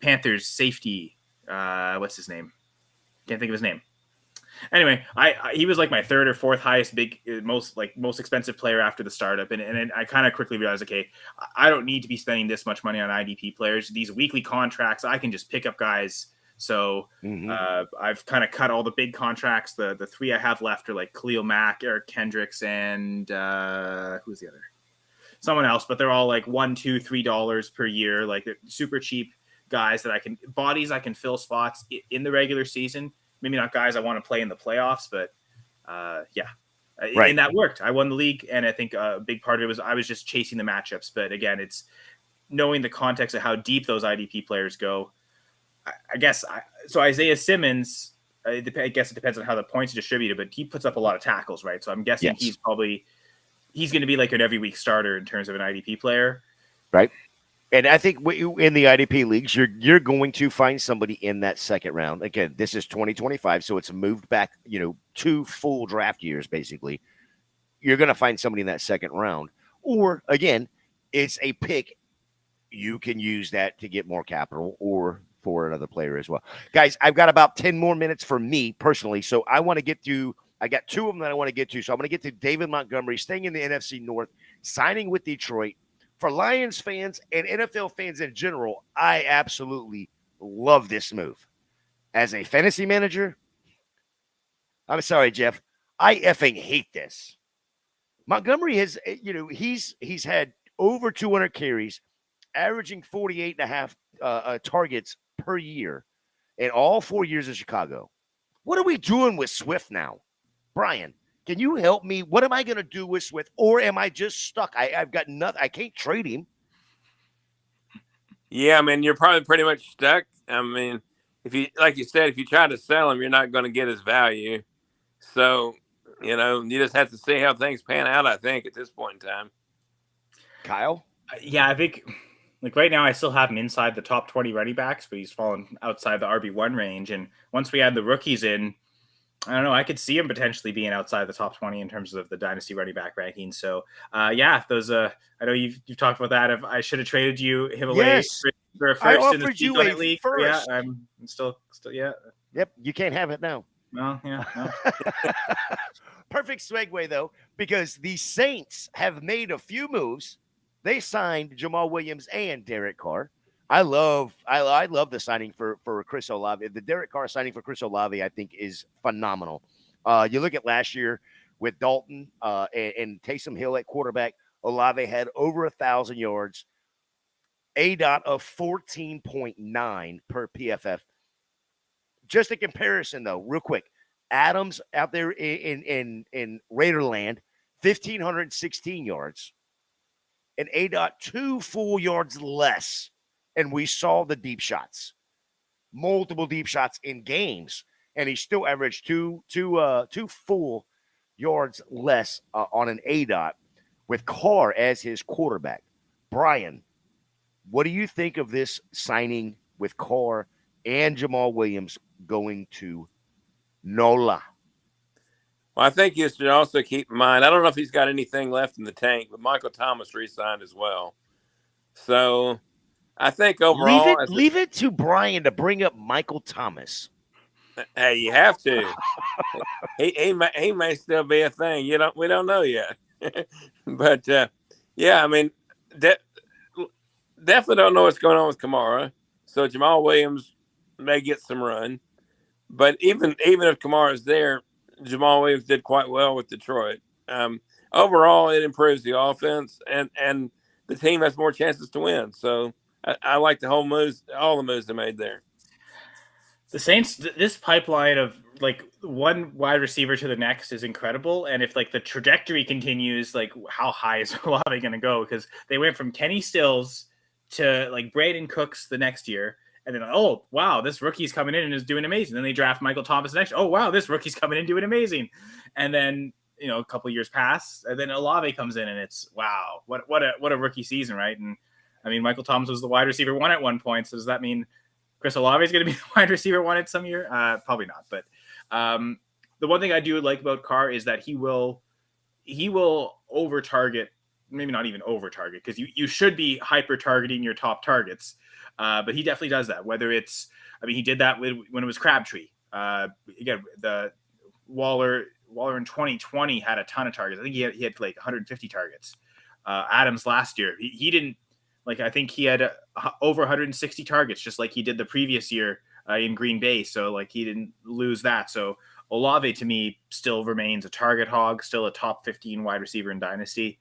Panthers safety, what's his name? Can't think of his name. Anyway, he was my 3rd or 4th highest most expensive player after the startup, and I kind of quickly realized, okay, I don't need to be spending this much money on IDP players. These weekly contracts, I can just pick up guys. So I've kind of cut all the big contracts. The 3 I have left are Khalil Mack, Eric Kendricks, and who's the other? Someone else, but they're all $1, $2, $3 per year. They're super cheap guys that I can fill spots in the regular season. Maybe not guys I want to play in the playoffs, but right. And that worked. I won the league, and I think a big part of it was I was just chasing the matchups. But again, it's knowing the context of how deep those IDP players go. I guess so. Isaiah Simmons, I guess it depends on how the points are distributed, but he puts up a lot of tackles, right? So I'm guessing he's going to be an every week starter in terms of an IDP player, right? And I think in the IDP leagues, you're going to find somebody in that second round. Again, this is 2025, so it's moved back, 2 full draft years, basically. You're going to find somebody in that second round. Or, again, it's a pick. You can use that to get more capital or for another player as well. Guys, I've got about 10 more minutes for me personally, so I want to get to – I got 2 of them that I want to get to. So I'm going to get to David Montgomery, staying in the NFC North, signing with Detroit. For Lions fans and NFL fans in general, I absolutely love this move. As a fantasy manager, I'm sorry, Jeff, I effing hate this. Montgomery has, he's had over 200 carries, averaging 48.5 targets per year in all 4 years of Chicago. What are we doing with Swift now? Brian, Can you help me? What am I going to do with, or am I just stuck? I've got nothing. I can't trade him. Yeah, I mean, you're probably pretty much stuck. I mean, if you, like you said, if you try to sell him, you're not going to get his value. So, you just have to see how things pan out, I think, at this point in time. Kyle? Yeah, I think like right now I still have him inside the top 20 running backs, but he's fallen outside the RB1 range. And once we add the rookies in, I don't know, I could see him potentially being outside the top 20 in terms of the dynasty running back ranking. So yeah, those I know you've talked about that. If I should have traded him away Yes. for a I first in the offered you season a at league. first. Yeah, I'm still yeah. Yep, you can't have it now. Well, yeah. No. Perfect segue, though, because the Saints have made a few moves. They signed Jamal Williams and Derek Carr. I love the signing for Chris Olave. The Derek Carr signing for Chris Olave, I think, is phenomenal. You look at last year with Dalton and Taysom Hill at quarterback. Olave had over 1,000 yards, ADOT of 14.9 per PFF. Just a comparison, though, real quick. Adams out there in Raiderland, 1,516 yards, and ADOT 2 full yards less. And we saw the deep shots, multiple deep shots in games, and he still averaged two full yards less on an ADOT with Carr as his quarterback. Brian, what do you think of this signing with Carr and Jamal Williams going to NOLA? Well, I think you should also keep in mind, I don't know if he's got anything left in the tank, but Michael Thomas re-signed as well. So I think overall, leave it to Brian to bring up Michael Thomas. Hey, you have to. he may still be a thing. We don't know yet. But yeah, I mean, definitely don't know what's going on with Kamara. So Jamal Williams may get some run. But even if Kamara's there, Jamal Williams did quite well with Detroit. Overall, it improves the offense, and the team has more chances to win. So I like the whole moves, all the moves they made there. The Saints, this pipeline of like one wide receiver to the next is incredible. And if like the trajectory continues, like how high is Olave going to go? Because they went from Kenny Stills to like Braden Cooks the next year. And then, oh, wow, this rookie's coming in and is doing amazing. Then they draft Michael Thomas next. Oh, wow, this rookie's coming in doing amazing. And then, a couple of years pass, and then Olave comes in, and it's, wow, what a rookie season, right? And, I mean, Michael Thomas was the wide receiver one at one point. So does that mean Chris Olave is going to be the wide receiver one at some year? Probably not. But the one thing I do like about Carr is that he will over-target, maybe not even over-target, because you should be hyper-targeting your top targets. But he definitely does that. Whether it's, he did that when it was Crabtree. Again, the Waller in 2020 had a ton of targets. I think he had like 150 targets. Adams last year, he didn't, I think he had over 160 targets, just like he did the previous year in Green Bay. So he didn't lose that. So Olave to me still remains a target hog, still a top 15 wide receiver in Dynasty.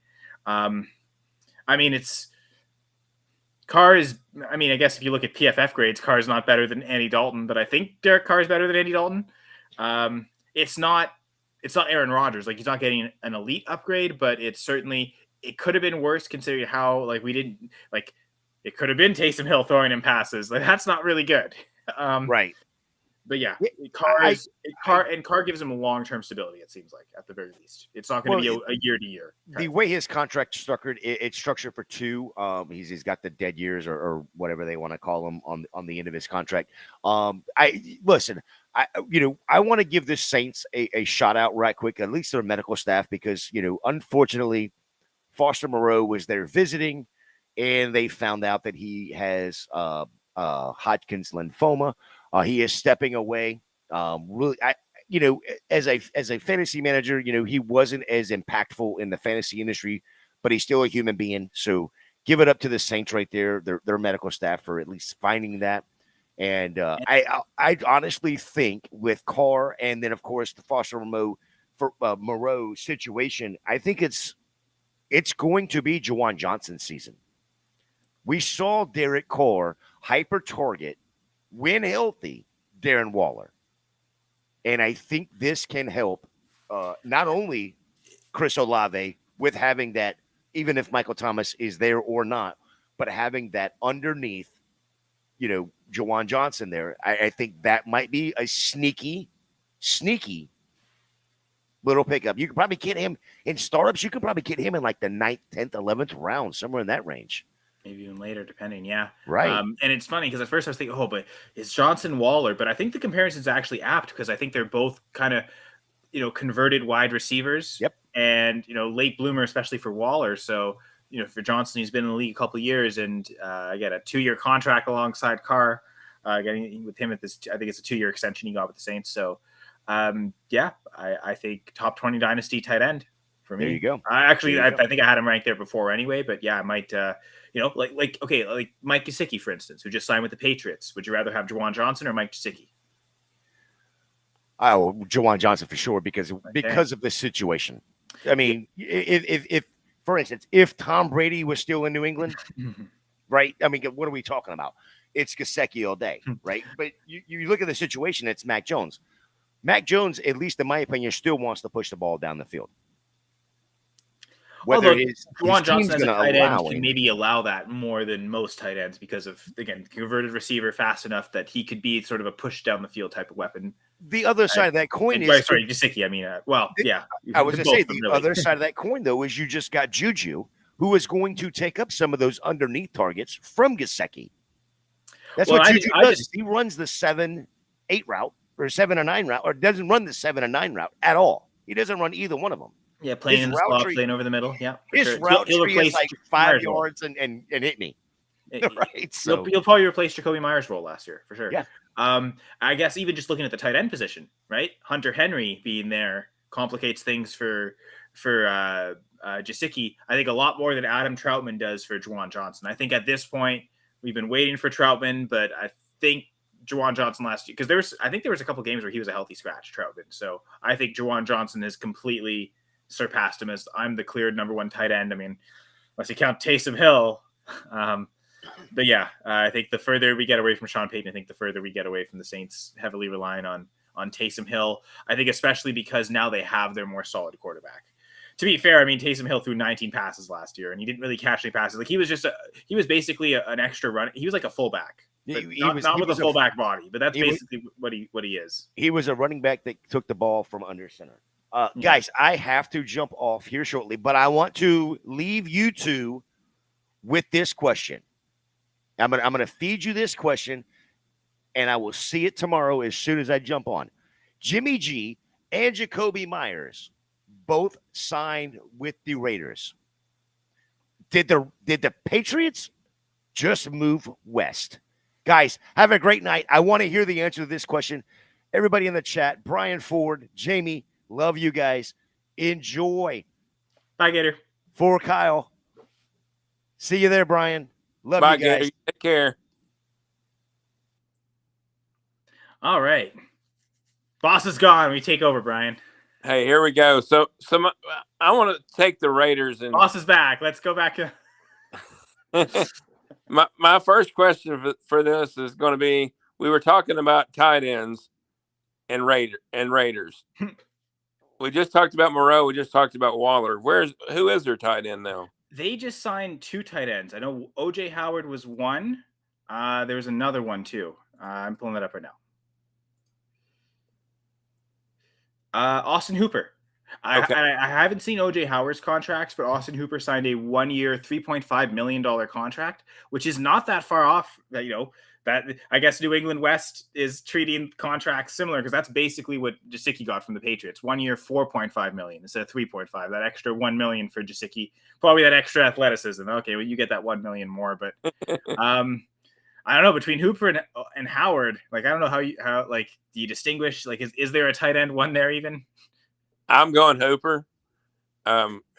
Carr is, I guess if you look at PFF grades, Carr is not better than Andy Dalton, but I think Derek Carr is better than Andy Dalton. It's not Aaron Rodgers. He's not getting an elite upgrade, but it could have been worse considering how, it could have been Taysom Hill throwing him passes. That's not really good. Right. But yeah, Carr gives him a long-term stability, it seems like, at the very least. It's not going to be a year-to-year. The way his contract structured, it's structured for 2. He's got the dead years or whatever they want to call them on the end of his contract. I want to give the Saints a shout out right quick, at least their medical staff, because, unfortunately, Foster Moreau was there visiting, and they found out that he has Hodgkin's lymphoma. He is stepping away. Really, as a fantasy manager, he wasn't as impactful in the fantasy industry, but he's still a human being. So give it up to the Saints right there, their medical staff, for at least finding that. And I honestly think with Carr and then of course the Foster Moreau situation, I think it's going to be Juwan Johnson's season. We saw Derek Carr hyper target, when healthy, Darren Waller. And I think this can help not only Chris Olave with having that, even if Michael Thomas is there or not, but having that underneath, Jawan Johnson there. I think that might be a sneaky little pickup. You could probably get him in startups. You could probably get him in like the 9th, 10th, 11th round, somewhere in that range. Maybe even later, depending. Yeah. Right. And it's funny because at first I was thinking, oh, but it's Johnson Waller. But I think the comparison is actually apt because I think they're both kind of, converted wide receivers. Yep. And, late bloomer, especially for Waller. So, for Johnson, he's been in the league a couple of years and again, a 2-year contract alongside Carr. Getting with him at this, I think it's a 2-year extension he got with the Saints. So, I think top 20 dynasty tight end for me. There you go. I think I had him ranked there before anyway, but yeah, I might, like Mike Gesicki, for instance, who just signed with the Patriots. Would you rather have Jawan Johnson or Mike Gesicki? Oh, Jawan Johnson for sure because of the situation. I mean, if for instance, if Tom Brady was still in New England, right? I mean, what are we talking about? It's Gesicki all day, right? But you look at the situation, it's Mac Jones. Mac Jones, at least in my opinion, still wants to push the ball down the field. Whether Jawan Johnson as a tight end can maybe allow that more than most tight ends because of, again, converted receiver fast enough that he could be sort of a push down the field type of weapon. The other side of that coin is... Sorry, Gesicki, I mean, yeah. I was going to say, the other side of that coin, though, is you just got Juju, who is going to take up some of those underneath targets from Gesicki. That's what Juju does. He runs the 7-8 route or 7-9 route, or doesn't run the 7-9 route at all. He doesn't run either one of them. Yeah, playing in the slot, playing over the middle. Yeah, his route tree is like 5 yards and hit me. Right, so you'll probably replace Jacoby Myers' role last year for sure. Yeah. I guess even just looking at the tight end position, right? Hunter Henry being there complicates things for Gesicki. I think a lot more than Adam Troutman does for Jawan Johnson. I think at this point we've been waiting for Troutman, but I think Jawan Johnson last year, because there was a couple games where he was a healthy scratch, Troutman. So I think Jawan Johnson has completely surpassed him as I'm the clear number one tight end. I mean, unless you count Taysom Hill. But yeah, I think the further we get away from Sean Payton, I think the further we get away from the Saints heavily relying on Taysom Hill. I think especially because now they have their more solid quarterback. To be fair, I mean, Taysom Hill threw 19 passes last year, and he didn't really catch any passes. Like he was basically an extra run. He was like a fullback, not with a fullback body, but that's basically what he is. He was a running back that took the ball from under center. Guys, I have to jump off here shortly, but I want to leave you two with this question. I'm gonna feed you this question, and I will see it tomorrow as soon as I jump on. Jimmy G and Jacoby Myers both signed with the Raiders. Did the Patriots just move west? Guys, have a great night. I want to hear the answer to this question. Everybody in the chat, Brian Ford, Jamie, love you guys. Enjoy. Bye, Gator. For Kyle. See you there, Brian. Love Bye, you guys. Gator. Take care. All right. Boss is gone. We take over, Brian. Hey, here we go. So I want to take the Raiders and Boss is back. Let's go back to my first question for this is going to be: we were talking about tight ends and Raiders. We just talked about Moreau. We just talked about Waller. Who is their tight end now? They just signed 2 tight ends. I know OJ Howard was one. There was another one too. I'm pulling that up right now. Austin Hooper. Okay. I haven't seen OJ Howard's contracts, but Austin Hooper signed a 1-year, $3.5 million contract, which is not that far off. That I guess New England West is treating contracts similar because that's basically what Gesicki got from the Patriots. 1 year, $4.5 million instead of 3.5. That extra $1 million for Gesicki, probably that extra athleticism. Okay, well, you get that $1 million more, but I don't know, between Hooper and Howard, like I don't know how do you distinguish? Like is there a tight end one there even? I'm going Hooper.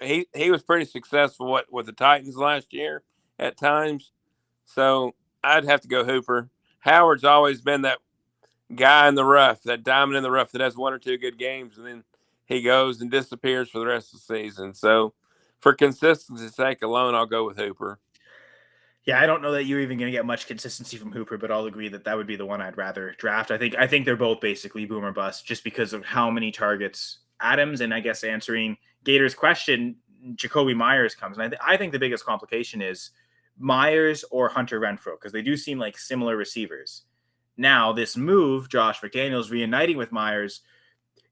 He was pretty successful with the Titans last year at times, so I'd have to go Hooper. Howard's always been that guy in the rough, that diamond in the rough that has 1 or 2 good games, and then he goes and disappears for the rest of the season. So for consistency's sake alone, I'll go with Hooper. Yeah, I don't know that you're even going to get much consistency from Hooper, but I'll agree that would be the one I'd rather draft. I think they're both basically boom or bust just because of how many targets Adams, and I guess answering Gator's question, Jacoby Myers comes. And I think the biggest complication is Myers or Hunter Renfrow, because they do seem like similar receivers. Now, this move, Josh McDaniels reuniting with Myers,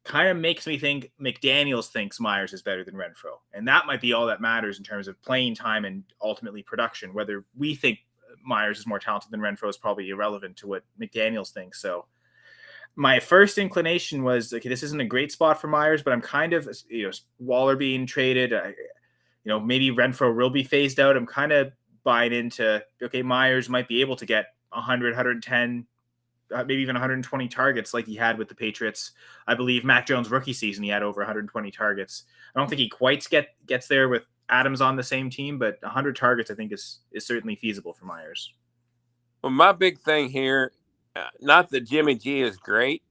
kind of makes me think McDaniels thinks Myers is better than Renfrow. And that might be all that matters in terms of playing time and ultimately production. Whether we think Myers is more talented than Renfrow is probably irrelevant to what McDaniels thinks. So my first inclination was, okay, this isn't a great spot for Myers, but I'm kind of, Waller being traded, maybe Renfrow will be phased out. I'm kind of buying into, okay, Myers might be able to get 100, 110, maybe even 120 targets like he had with the Patriots. I believe Mac Jones' rookie season, he had over 120 targets. I don't think he quite gets there with Adams on the same team, but 100 targets I think is certainly feasible for Myers. Well, my big thing here, not that Jimmy G is great,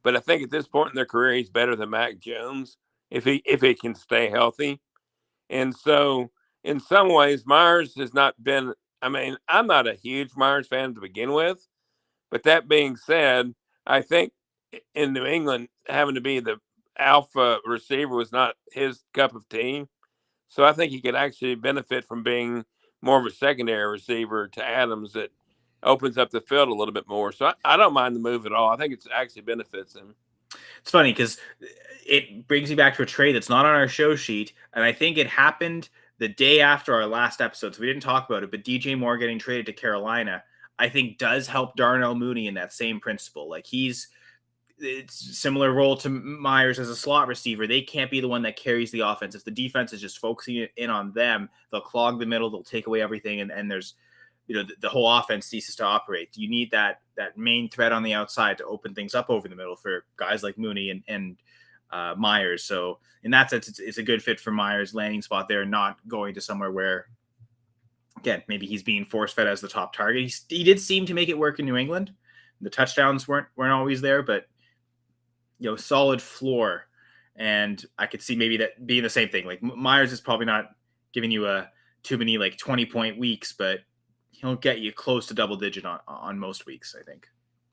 but I think at this point in their career, he's better than Mac Jones if he can stay healthy. And so in some ways, Myers has not been, I'm not a huge Myers fan to begin with, but that being said, I think in New England, having to be the alpha receiver was not his cup of tea. So I think he could actually benefit from being more of a secondary receiver to Adams that opens up the field a little bit more. So I don't mind the move at all. I think it actually benefits him. It's funny because it brings me back to a trade that's not on our show sheet. And I think it happened the day after our last episode. So we didn't talk about it, but DJ Moore getting traded to Carolina, I think does help Darnell Mooney in that same principle. Like it's similar role to Myers as a slot receiver. They can't be the one that carries the offense. If the defense is just focusing in on them, they'll clog the middle, they'll take away everything. And there's, the whole offense ceases to operate. You need that main threat on the outside to open things up over the middle for guys like Mooney and Myers. So in that sense, it's a good fit for Myers' landing spot there, not going to somewhere where, again, maybe he's being force-fed as the top target. He did seem to make it work in New England. The touchdowns weren't always there, but solid floor. And I could see maybe that being the same thing. Like Myers is probably not giving you too many 20-point weeks, but he'll get you close to double digit on most weeks, I think.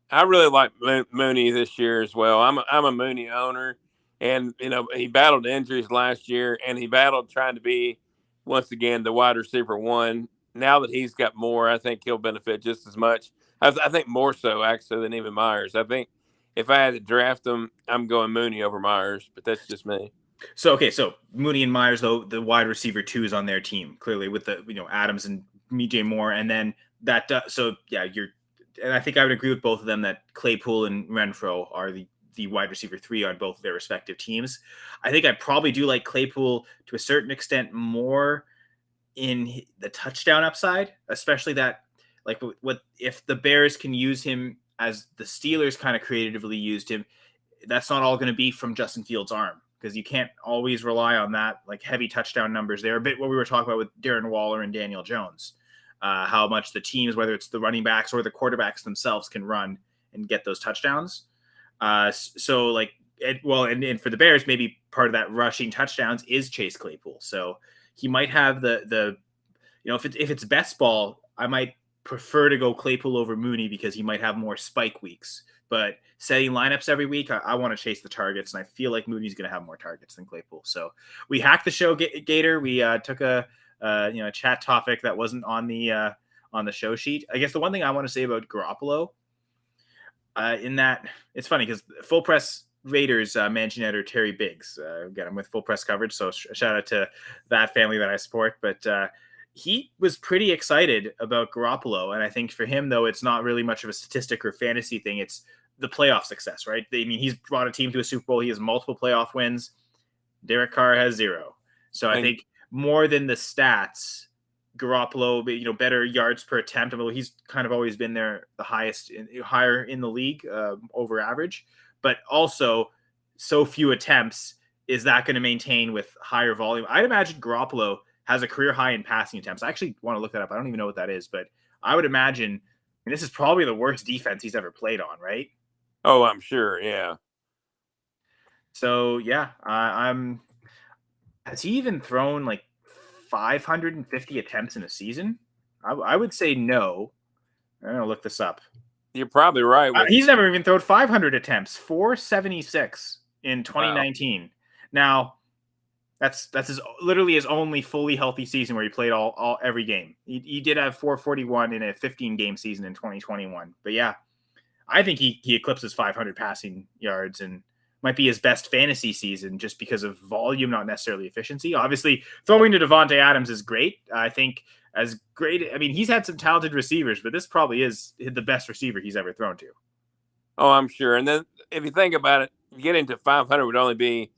I really like Mooney this year as well. I'm a Mooney owner, and he battled injuries last year, and he battled trying to be once again the wide receiver one. Now that he's got more, I think he'll benefit just as much. I think more so actually than even Myers. I think if I had to draft him, I'm going Mooney over Myers, but that's just me. So Mooney and Myers, though, the wide receiver 2 is on their team clearly with the Adams and DJ Moore, and then that. And I think I would agree with both of them that Claypool and Renfrow are the wide receiver 3 on both of their respective teams. I think I probably do like Claypool to a certain extent more in the touchdown upside, especially that what if the Bears can use him as the Steelers kind of creatively used him. That's not all going to be from Justin Fields' arm, because you can't always rely on that heavy touchdown numbers. They're a bit what we were talking about with Darren Waller and Daniel Jones, how much the teams, whether it's the running backs or the quarterbacks themselves, can run and get those touchdowns. And for the Bears, maybe part of that rushing touchdowns is Chase Claypool. So he might have if it's best ball, I might prefer to go Claypool over Mooney because he might have more spike weeks. But setting lineups every week, I want to chase the targets, and I feel like Mooney's going to have more targets than Claypool. So we hacked the show, Gator. We took a chat topic that wasn't on the show sheet. I guess the one thing I want to say about Garoppolo, in that it's funny because Full Press Raiders managing editor Terry Biggs, again, I'm with Full Press Coverage, so shout out to that family that I support. But he was pretty excited about Garoppolo, and I think for him, though, it's not really much of a statistic or fantasy thing. It's the playoff success, right? He's brought a team to a Super Bowl. He has multiple playoff wins. Derek Carr has 0. So I think more than the stats, Garoppolo, better yards per attempt. He's kind of always been there, the higher in the league, over average, but also so few attempts. Is that going to maintain with higher volume? I'd imagine Garoppolo has a career high in passing attempts. I actually want to look that up. I don't even know what that is, but I would imagine, and this is probably the worst defense he's ever played on, right? Oh, I'm sure. Yeah. So yeah, has he even thrown 550 attempts in a season? I would say no. I'm going to look this up. You're probably right. He's never even thrown 500 attempts, 476 in 2019. Wow. Now, that's literally his only fully healthy season where he played every game. He did have 441 in a 15-game season in 2021. But yeah, I think he eclipses 500 passing yards and might be his best fantasy season just because of volume, not necessarily efficiency. Obviously, throwing to Devontae Adams is great. I think as great. I mean, he's had some talented receivers, but this probably is the best receiver he's ever thrown to. Oh, I'm sure. And then if you think about it, getting to 500 would only be,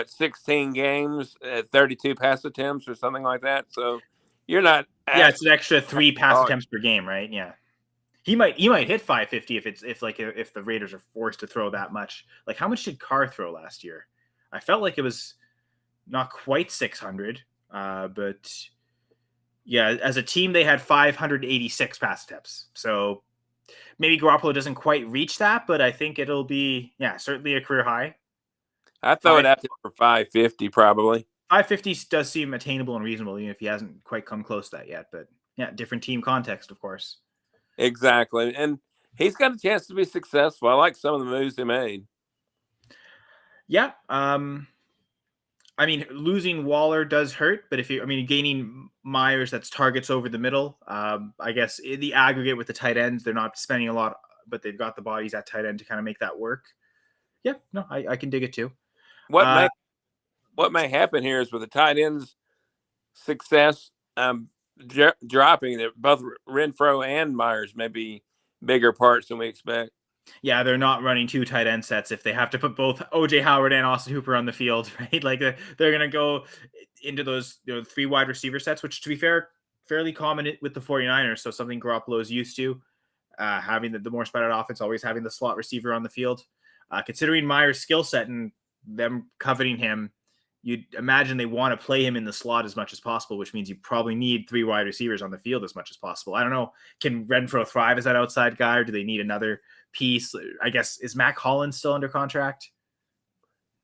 16 games at 32 pass attempts or something like that. So you're not. Yeah, it's an extra 3 pass attempts per game, right? Yeah. He might hit 550 if the Raiders are forced to throw that much. Like, how much did Carr throw last year? I felt like it was not quite 600, but yeah, as a team they had 586 pass attempts. So maybe Garoppolo doesn't quite reach that, but I think it'll be certainly a career high. I throw it out there for 550 probably. 550 does seem attainable and reasonable, even if he hasn't quite come close to that yet. But yeah, different team context, of course. Exactly. And he's got a chance to be successful. I like some of the moves he made. Yeah. I mean, losing Waller does hurt, but gaining Myers, that's targets over the middle. I guess in the aggregate with the tight ends, they're not spending a lot, but they've got the bodies at tight end to kind of make that work. Yeah, no, I can dig it too. What may happen here is with the tight ends' success dropping, that both Renfro and Myers may be bigger parts than we expect. Yeah, they're not running 2 tight end sets if they have to put both OJ Howard and Austin Hooper on the field, right? Like they're going to go into those 3 wide receiver sets, which, to be fair, fairly common with the 49ers. So something Garoppolo is used to, having the more spread out offense, always having the slot receiver on the field. Considering Myers' skill set and them coveting him, you'd imagine they want to play him in the slot as much as possible, which means you probably need 3 wide receivers on the field as much as possible. I don't know. Can Renfro thrive as that outside guy, or do they need another piece? I guess, is Mac Hollins still under contract?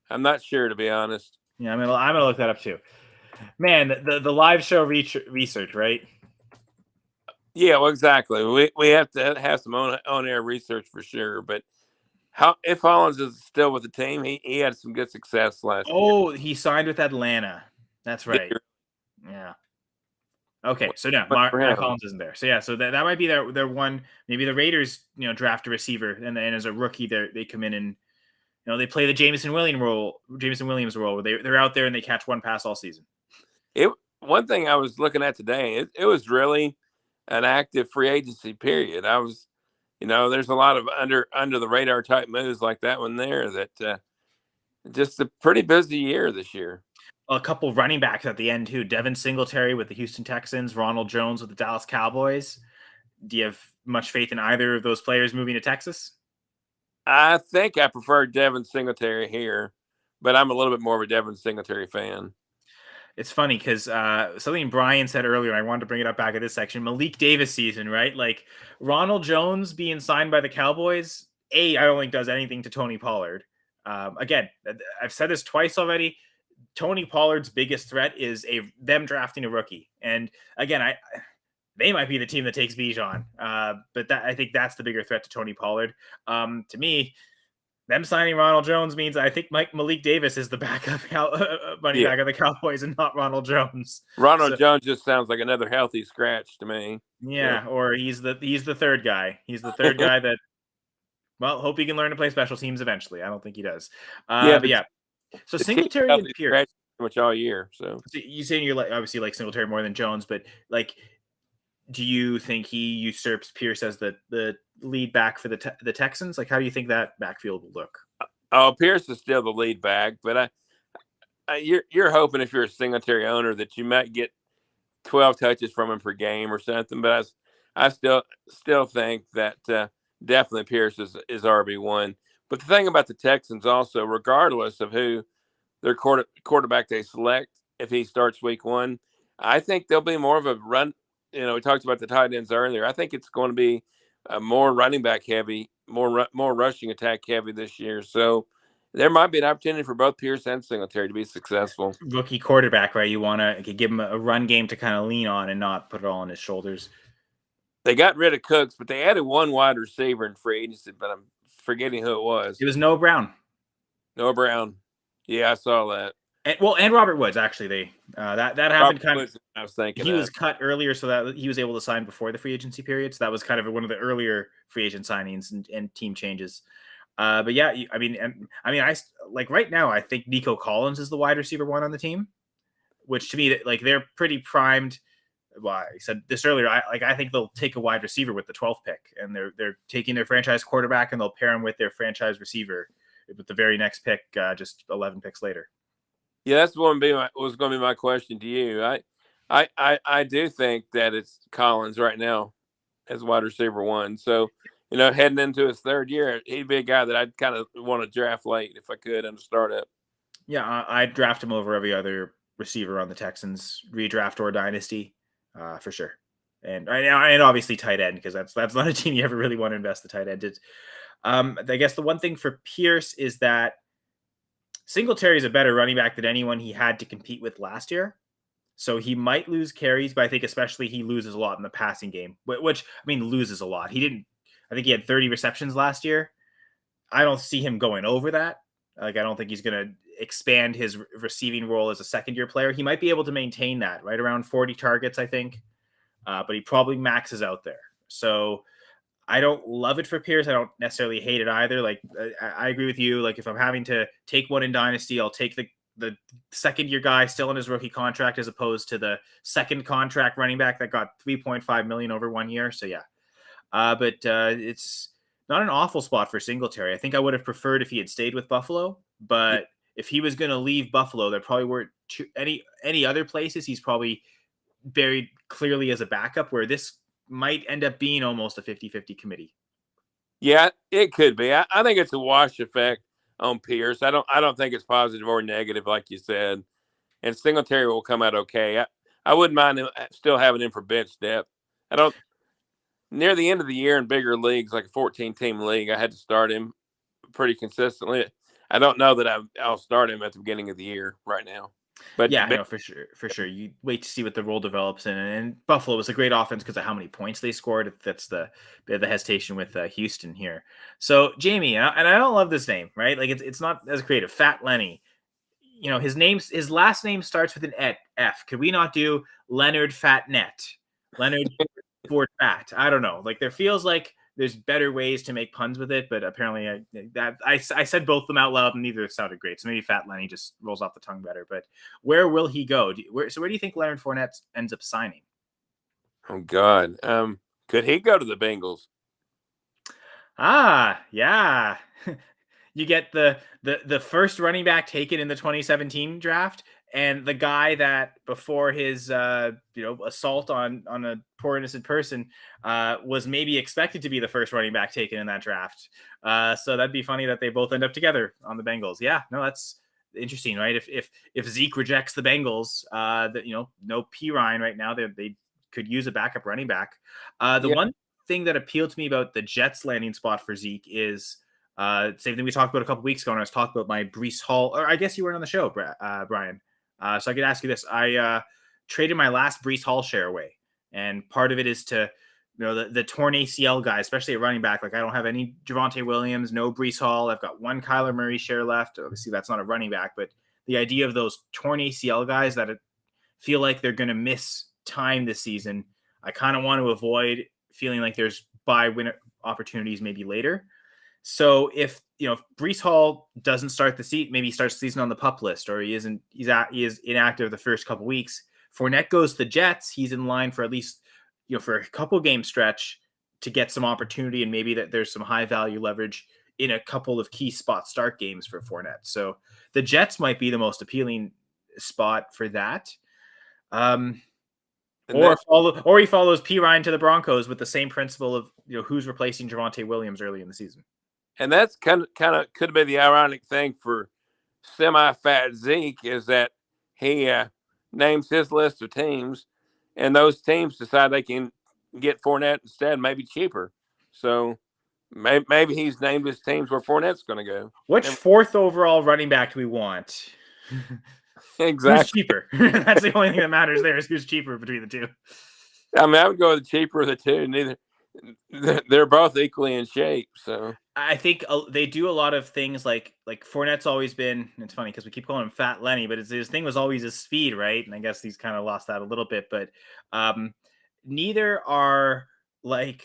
I'm not sure, to be honest. Yeah, I'm gonna look that up too. Man, the live show research, right? Yeah, well, exactly. We have to have some on-air research for sure. But if Hollins is still with the team, he had some good success last year. Oh, he signed with Atlanta. That's right. Yeah. Okay, so now Mac Hollins isn't there. So yeah, so that might be their one. Maybe the Raiders, draft a receiver, and as a rookie, they come in and they play the Jameson Williams role, where they're out there and they catch 1 pass all season. One thing I was looking at today, it was really an active free agency period. I was, there's a lot of under the radar type moves like that one there. That just a pretty busy year this year. A couple running backs at the end too. Devin Singletary with the Houston Texans, Ronald Jones with the Dallas Cowboys. Do you have much faith in either of those players moving to Texas? I think I prefer Devin Singletary here, but I'm a little bit more of a Devin Singletary fan. It's funny because something Brian said earlier, I wanted to bring it up back at this section, Malik Davis season, right? Like Ronald Jones being signed by the Cowboys, I don't think does anything to Tony Pollard. Again, I've said this twice already. Tony Pollard's biggest threat is them drafting a rookie. And again, they might be the team that takes Bijan. But I think that's the bigger threat to Tony Pollard. To me, them signing Ronald Jones means I think Malik Davis is the backup running back of the Cowboys and not Ronald Jones. Ronald Jones just sounds like another healthy scratch to me. Yeah, or he's the third guy. He's the third guy that, well, hope he can learn to play special teams eventually. I don't think he does. But yeah. So Singletary and Pierce much all year. So you saying you're obviously like Singletary more than Jones, but like, do you think he usurps Pierce as the lead back for the Texans? Like, how do you think that backfield will look? Oh, Pierce is still the lead back, but you're hoping if you're a Singletary owner that you might get 12 touches from him per game or something. But I still think that definitely Pierce is RB1. But the thing about the Texans also, regardless of who their quarterback they select, if he starts week 1, I think there'll be more of a run. We talked about the tight ends earlier. I think it's going to be more running back heavy, more rushing attack heavy this year. So there might be an opportunity for both Pierce and Singletary to be successful. Rookie quarterback, right? You want to give him a run game to kind of lean on and not put it all on his shoulders. They got rid of Cooks, but they added 1 wide receiver in free agency, but I'm forgetting who it was. It was Noah Brown. Noah Brown. Yeah, I saw that. And Robert Woods, actually, that happened kind of. I was thinking He was cut earlier so that he was able to sign before the free agency period. So that was kind of one of the earlier free agent signings and team changes. But yeah, I like right now, I think Nico Collins is the wide receiver one on the team, which to me, like they're pretty primed. Well, I said this earlier. I think they'll take a wide receiver with the 12th pick, and they're taking their franchise quarterback, and they'll pair him with their franchise receiver with the very next pick, just 11 picks later. Yeah, that's was going to be my question to you. I do think that it's Collins right now as wide receiver one. So, heading into his third year, he'd be a guy that I'd kind of want to draft late if I could in a startup. Yeah, I'd draft him over every other receiver on the Texans, redraft or dynasty, for sure. And obviously tight end, because that's not a team you ever really want to invest the tight end in. I guess the one thing for Pierce is that Singletary is a better running back than anyone he had to compete with last year. So he might lose carries, but I think especially he loses a lot in the passing game, which, loses a lot. I think he had 30 receptions last year. I don't see him going over that. Like, I don't think he's going to expand his receiving role as a second-year player. He might be able to maintain that right around 40 targets, I think. But he probably maxes out there. So I don't love it for Pierce. I don't necessarily hate it either. Like, I agree with you. Like, if I'm having to take one in Dynasty, I'll take the second-year guy still in his rookie contract as opposed to the second contract running back that got $3.5 million over 1 year. So, yeah. But it's not an awful spot for Singletary. I think I would have preferred if he had stayed with Buffalo. But if he was going to leave Buffalo, there probably weren't any other places. He's probably buried clearly as a backup, where this might end up being almost a 50-50 committee. Yeah, it could be. I think it's a wash effect on Pierce. I don't think it's positive or negative, like you said. And Singletary will come out okay. I wouldn't mind him still having him for bench depth. Near the end of the year in bigger leagues, like a 14-team league, I had to start him pretty consistently. I don't know that I'll start him at the beginning of the year right now. But yeah, no, for sure. You wait to see what the role develops in. And Buffalo was a great offense because of how many points they scored. That's the hesitation with Houston here. So Jamie, and I don't love this name, right? Like it's not as creative. Fat Lenny. His last name starts with an F. Could we not do Leonard Fatnet? Leonard Ford Fat. I don't know. Like, there feels like there's better ways to make puns with it, but apparently I said both of them out loud and neither sounded great. So maybe Fat Lenny just rolls off the tongue better. But where will he go? Where do you think Leonard Fournette ends up signing? Oh God, could he go to the Bengals? Yeah. You get the first running back taken in the 2017 draft, and the guy that before his assault on a poor innocent person was maybe expected to be the first running back taken in that draft. So that'd be funny that they both end up together on the Bengals. Yeah, no, that's interesting, right? If Zeke rejects the Bengals, no P Ryan right now, they could use a backup running back. One thing that appealed to me about the Jets landing spot for Zeke is same thing we talked about a couple weeks ago when I was talking about my Breece Hall, or I guess you weren't on the show, Brian. So I could ask you this. I traded my last Breece Hall share away. And part of it is to, the torn ACL guy, especially at running back. Like, I don't have any Javonte Williams, no Breece Hall. I've got one Kyler Murray share left. Obviously, that's not a running back. But the idea of those torn ACL guys that feel like they're going to miss time this season, I kind of want to avoid feeling like there's bye-win opportunities maybe later. So if Breece Hall doesn't start the season, maybe he starts the season on the PUP list, or he is inactive the first couple weeks. Fournette goes to the Jets. He's in line for at least for a couple game stretch to get some opportunity, and maybe that there's some high value leverage in a couple of key spot start games for Fournette. So the Jets might be the most appealing spot for that. Or he follows P Ryan to the Broncos with the same principle of who's replacing Javonte Williams early in the season. And that's kind of could be the ironic thing for semi-fat Zeke is that he names his list of teams, and those teams decide they can get Fournette instead, maybe cheaper. So maybe he's named his teams where Fournette's going to go. Which fourth overall running back do we want? Exactly. Who's cheaper? That's the only thing that matters there is who's cheaper between the two. I would go with the cheaper of the two. they're both equally in shape. So I think they do a lot of things like Fournette's always been. It's funny because we keep calling him Fat Lenny, but his thing was always his speed, right? And I guess he's kind of lost that a little bit. But neither are like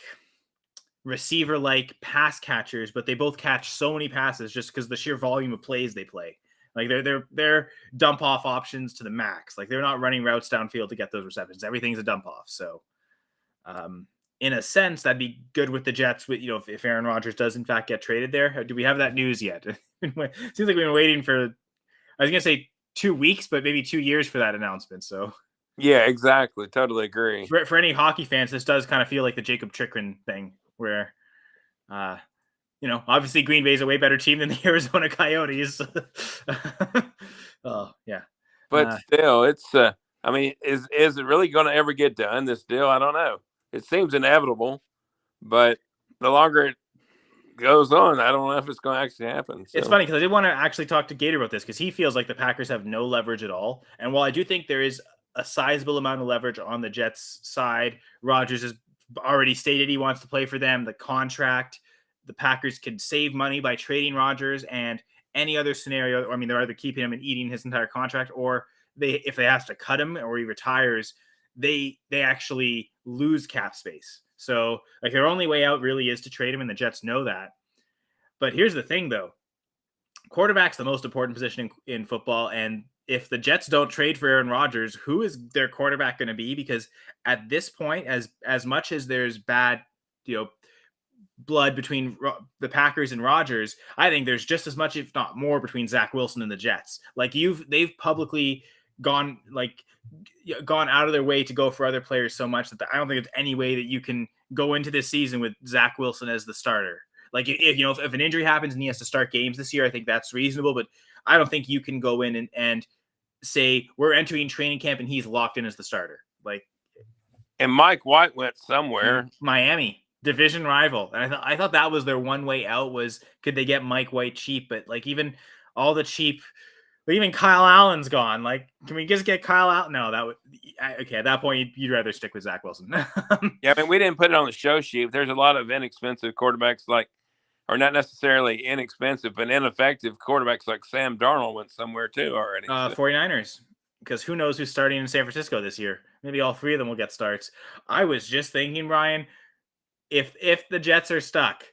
receiver like pass catchers, but they both catch so many passes just because the sheer volume of plays they play. Like they're dump off options to the max. Like they're not running routes downfield to get those receptions. Everything's a dump off. So in a sense, that'd be good with the Jets. With if Aaron Rodgers does in fact get traded there, do we have that news yet? Seems like we've been waiting for. I was gonna say 2 weeks, but maybe 2 years for that announcement. So yeah, exactly. Totally agree. For any hockey fans, this does kind of feel like the Jacob Chikrin thing, where, obviously Green Bay is a way better team than the Arizona Coyotes. Oh yeah, but still, it's. I mean, is it really going to ever get done? This deal, I don't know. It seems inevitable, but the longer it goes on, I don't know if it's going to actually happen. So. It's funny because I did want to actually talk to Gator about this because he feels like the Packers have no leverage at all. And while I do think there is a sizable amount of leverage on the Jets side, Rodgers has already stated he wants to play for them. The contract, the Packers could save money by trading Rodgers, and any other scenario. I mean, they're either keeping him and eating his entire contract, or if they have to cut him or he retires, they actually lose cap space. So like their only way out really is to trade him, and the Jets know that. But here's the thing, though. Quarterback's the most important position in football, and if the Jets don't trade for Aaron Rodgers, who is their quarterback going to be? Because at this point, as much as there's bad, blood between the Packers and Rodgers, I think there's just as much, if not more, between Zach Wilson and the Jets. Like they've publicly gone out of their way to go for other players so much that I don't think there's any way that you can go into this season with Zach Wilson as the starter. Like if an injury happens and he has to start games this year, I think that's reasonable, but I don't think you can go in and say we're entering training camp and he's locked in as the starter. Like, and Mike White went somewhere. Miami, division rival. And I thought that was their one way out, was could they get Mike White cheap? But like even all the cheap, even Kyle Allen's gone. Like, can we just get Kyle out? No, that would okay. At that point, you'd rather stick with Zach Wilson. Yeah, I mean, we didn't put it on the show sheet. There's a lot of inexpensive quarterbacks, or not necessarily inexpensive, but ineffective quarterbacks like Sam Darnold went somewhere too already. 49ers, because who knows who's starting in San Francisco this year? Maybe all three of them will get starts. I was just thinking, Brian, if the Jets are stuck,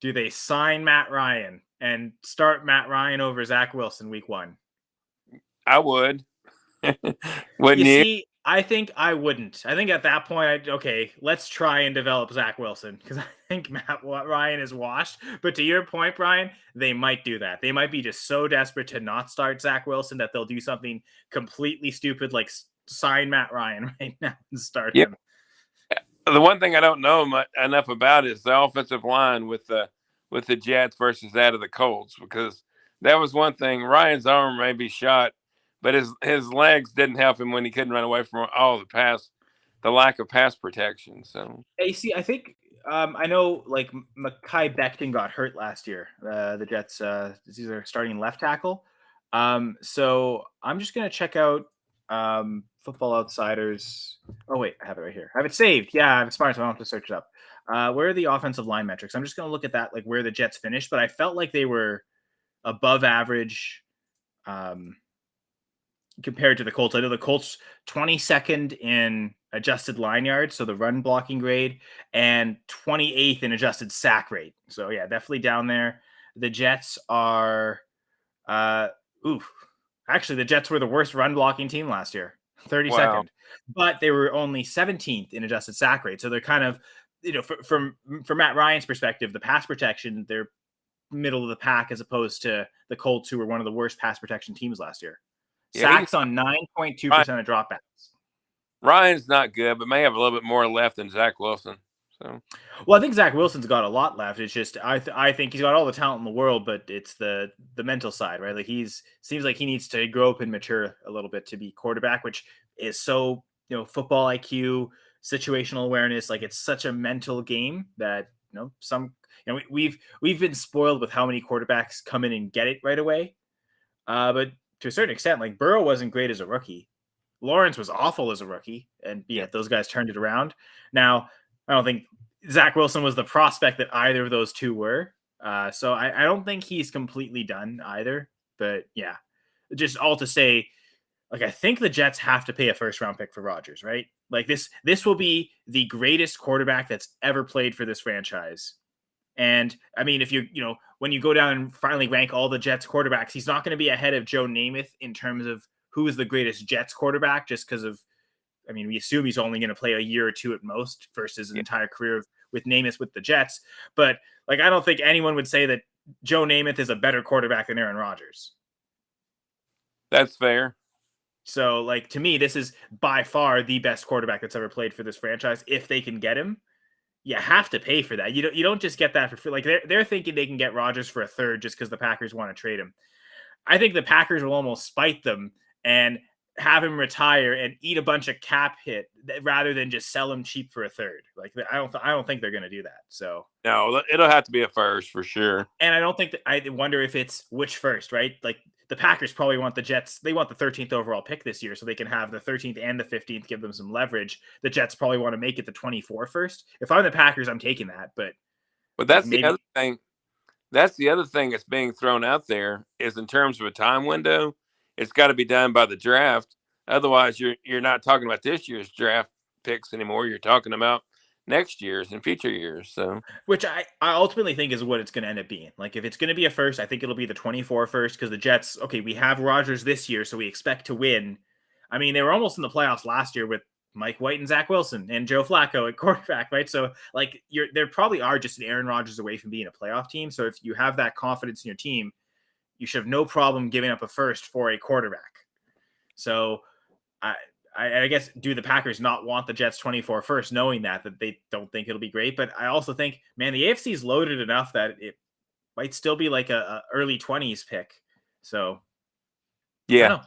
do they sign Matt Ryan and start Matt Ryan over Zach Wilson week 1? I would. Wouldn't you? See, I think I wouldn't. I think at that point, let's try and develop Zach Wilson, because I think Matt Ryan is washed. But to your point, Brian, they might do that. They might be just so desperate to not start Zach Wilson that they'll do something completely stupid, like sign Matt Ryan right now and start him. The one thing I don't know enough about is the offensive line with the Jets versus that of the Colts, because that was one thing. Ryan's arm may be shot, but his legs didn't help him when he couldn't run away from all the lack of pass protection. So, hey, see, I think I know like Mekhi Becton got hurt last year. The Jets, he's their starting left tackle. So I'm just gonna check out Football Outsiders. Oh wait, I have it right here. I have it saved. Yeah, I'm smart, so I don't have to search it up. Where are the offensive line metrics? I'm just gonna look at that, like where the Jets finished, but I felt like they were above average. Compared to the Colts. I know the Colts 22nd in adjusted line yards, so the run blocking grade, and 28th in adjusted sack rate. So yeah, definitely down there. The Jets are actually the Jets were the worst run blocking team last year, 32nd. Wow. But they were only 17th in adjusted sack rate. So they're kind of, from Matt Ryan's perspective, the pass protection, they're middle of the pack as opposed to the Colts, who were one of the worst pass protection teams last year. Sacks on 9.2% of dropbacks. Ryan's not good, but may have a little bit more left than Zach Wilson. So, well, I think Zach Wilson's got a lot left. It's just I think he's got all the talent in the world, but it's the mental side, right? Like seems like he needs to grow up and mature a little bit to be quarterback, which is so football IQ, situational awareness. Like it's such a mental game that we've been spoiled with how many quarterbacks come in and get it right away, but to a certain extent, like Burrow wasn't great as a rookie. Lawrence was awful as a rookie, and yet those guys turned it around. Now, I don't think Zach Wilson was the prospect that either of those two were. So I don't think he's completely done either. But yeah, just all to say, like, I think the Jets have to pay a first round pick for Rodgers, right? Like this will be the greatest quarterback that's ever played for this franchise. And I mean, if when you go down and finally rank all the Jets quarterbacks, he's not going to be ahead of Joe Namath in terms of who is the greatest Jets quarterback, just because of, I mean, we assume he's only going to play a year or two at most versus an entire career with Namath with the Jets. But like, I don't think anyone would say that Joe Namath is a better quarterback than Aaron Rodgers. That's fair. So, like, to me, this is by far the best quarterback that's ever played for this franchise. If they can get him, you have to pay for that. You don't just get that for free. Like, they're thinking they can get Rodgers for a third just because the Packers want to trade him. I think the Packers will almost spite them and have him retire and eat a bunch of cap hit rather than just sell him cheap for a third. Like, I don't think they're going to do that. So no, it'll have to be a first for sure. And I don't think that, I wonder if it's which first, right? Like, the Packers probably want the Jets. They want the 13th overall pick this year so they can have the 13th and the 15th, give them some leverage. The Jets probably want to make it the 24 first. If I'm the Packers, I'm taking that. But that's the other thing. That's the other thing that's being thrown out there is in terms of a time window, it's got to be done by the draft. Otherwise, you're not talking about this year's draft picks anymore. You're talking about next year's and future years. So, which I ultimately think is what it's going to end up being. Like, if it's going to be a first, I think it'll be the 24 first, because the Jets, okay, we have Rodgers this year, so we expect to win. I mean, they were almost in the playoffs last year with Mike White and Zach Wilson and Joe Flacco at quarterback, right? So, like, there probably are just an Aaron Rodgers away from being a playoff team. So if you have that confidence in your team, you should have no problem giving up a first for a quarterback. So I guess, do the Packers not want the Jets 24 first, knowing that they don't think it'll be great? But I also think, man, the AFC is loaded enough that it might still be like a early 20s pick. So yeah,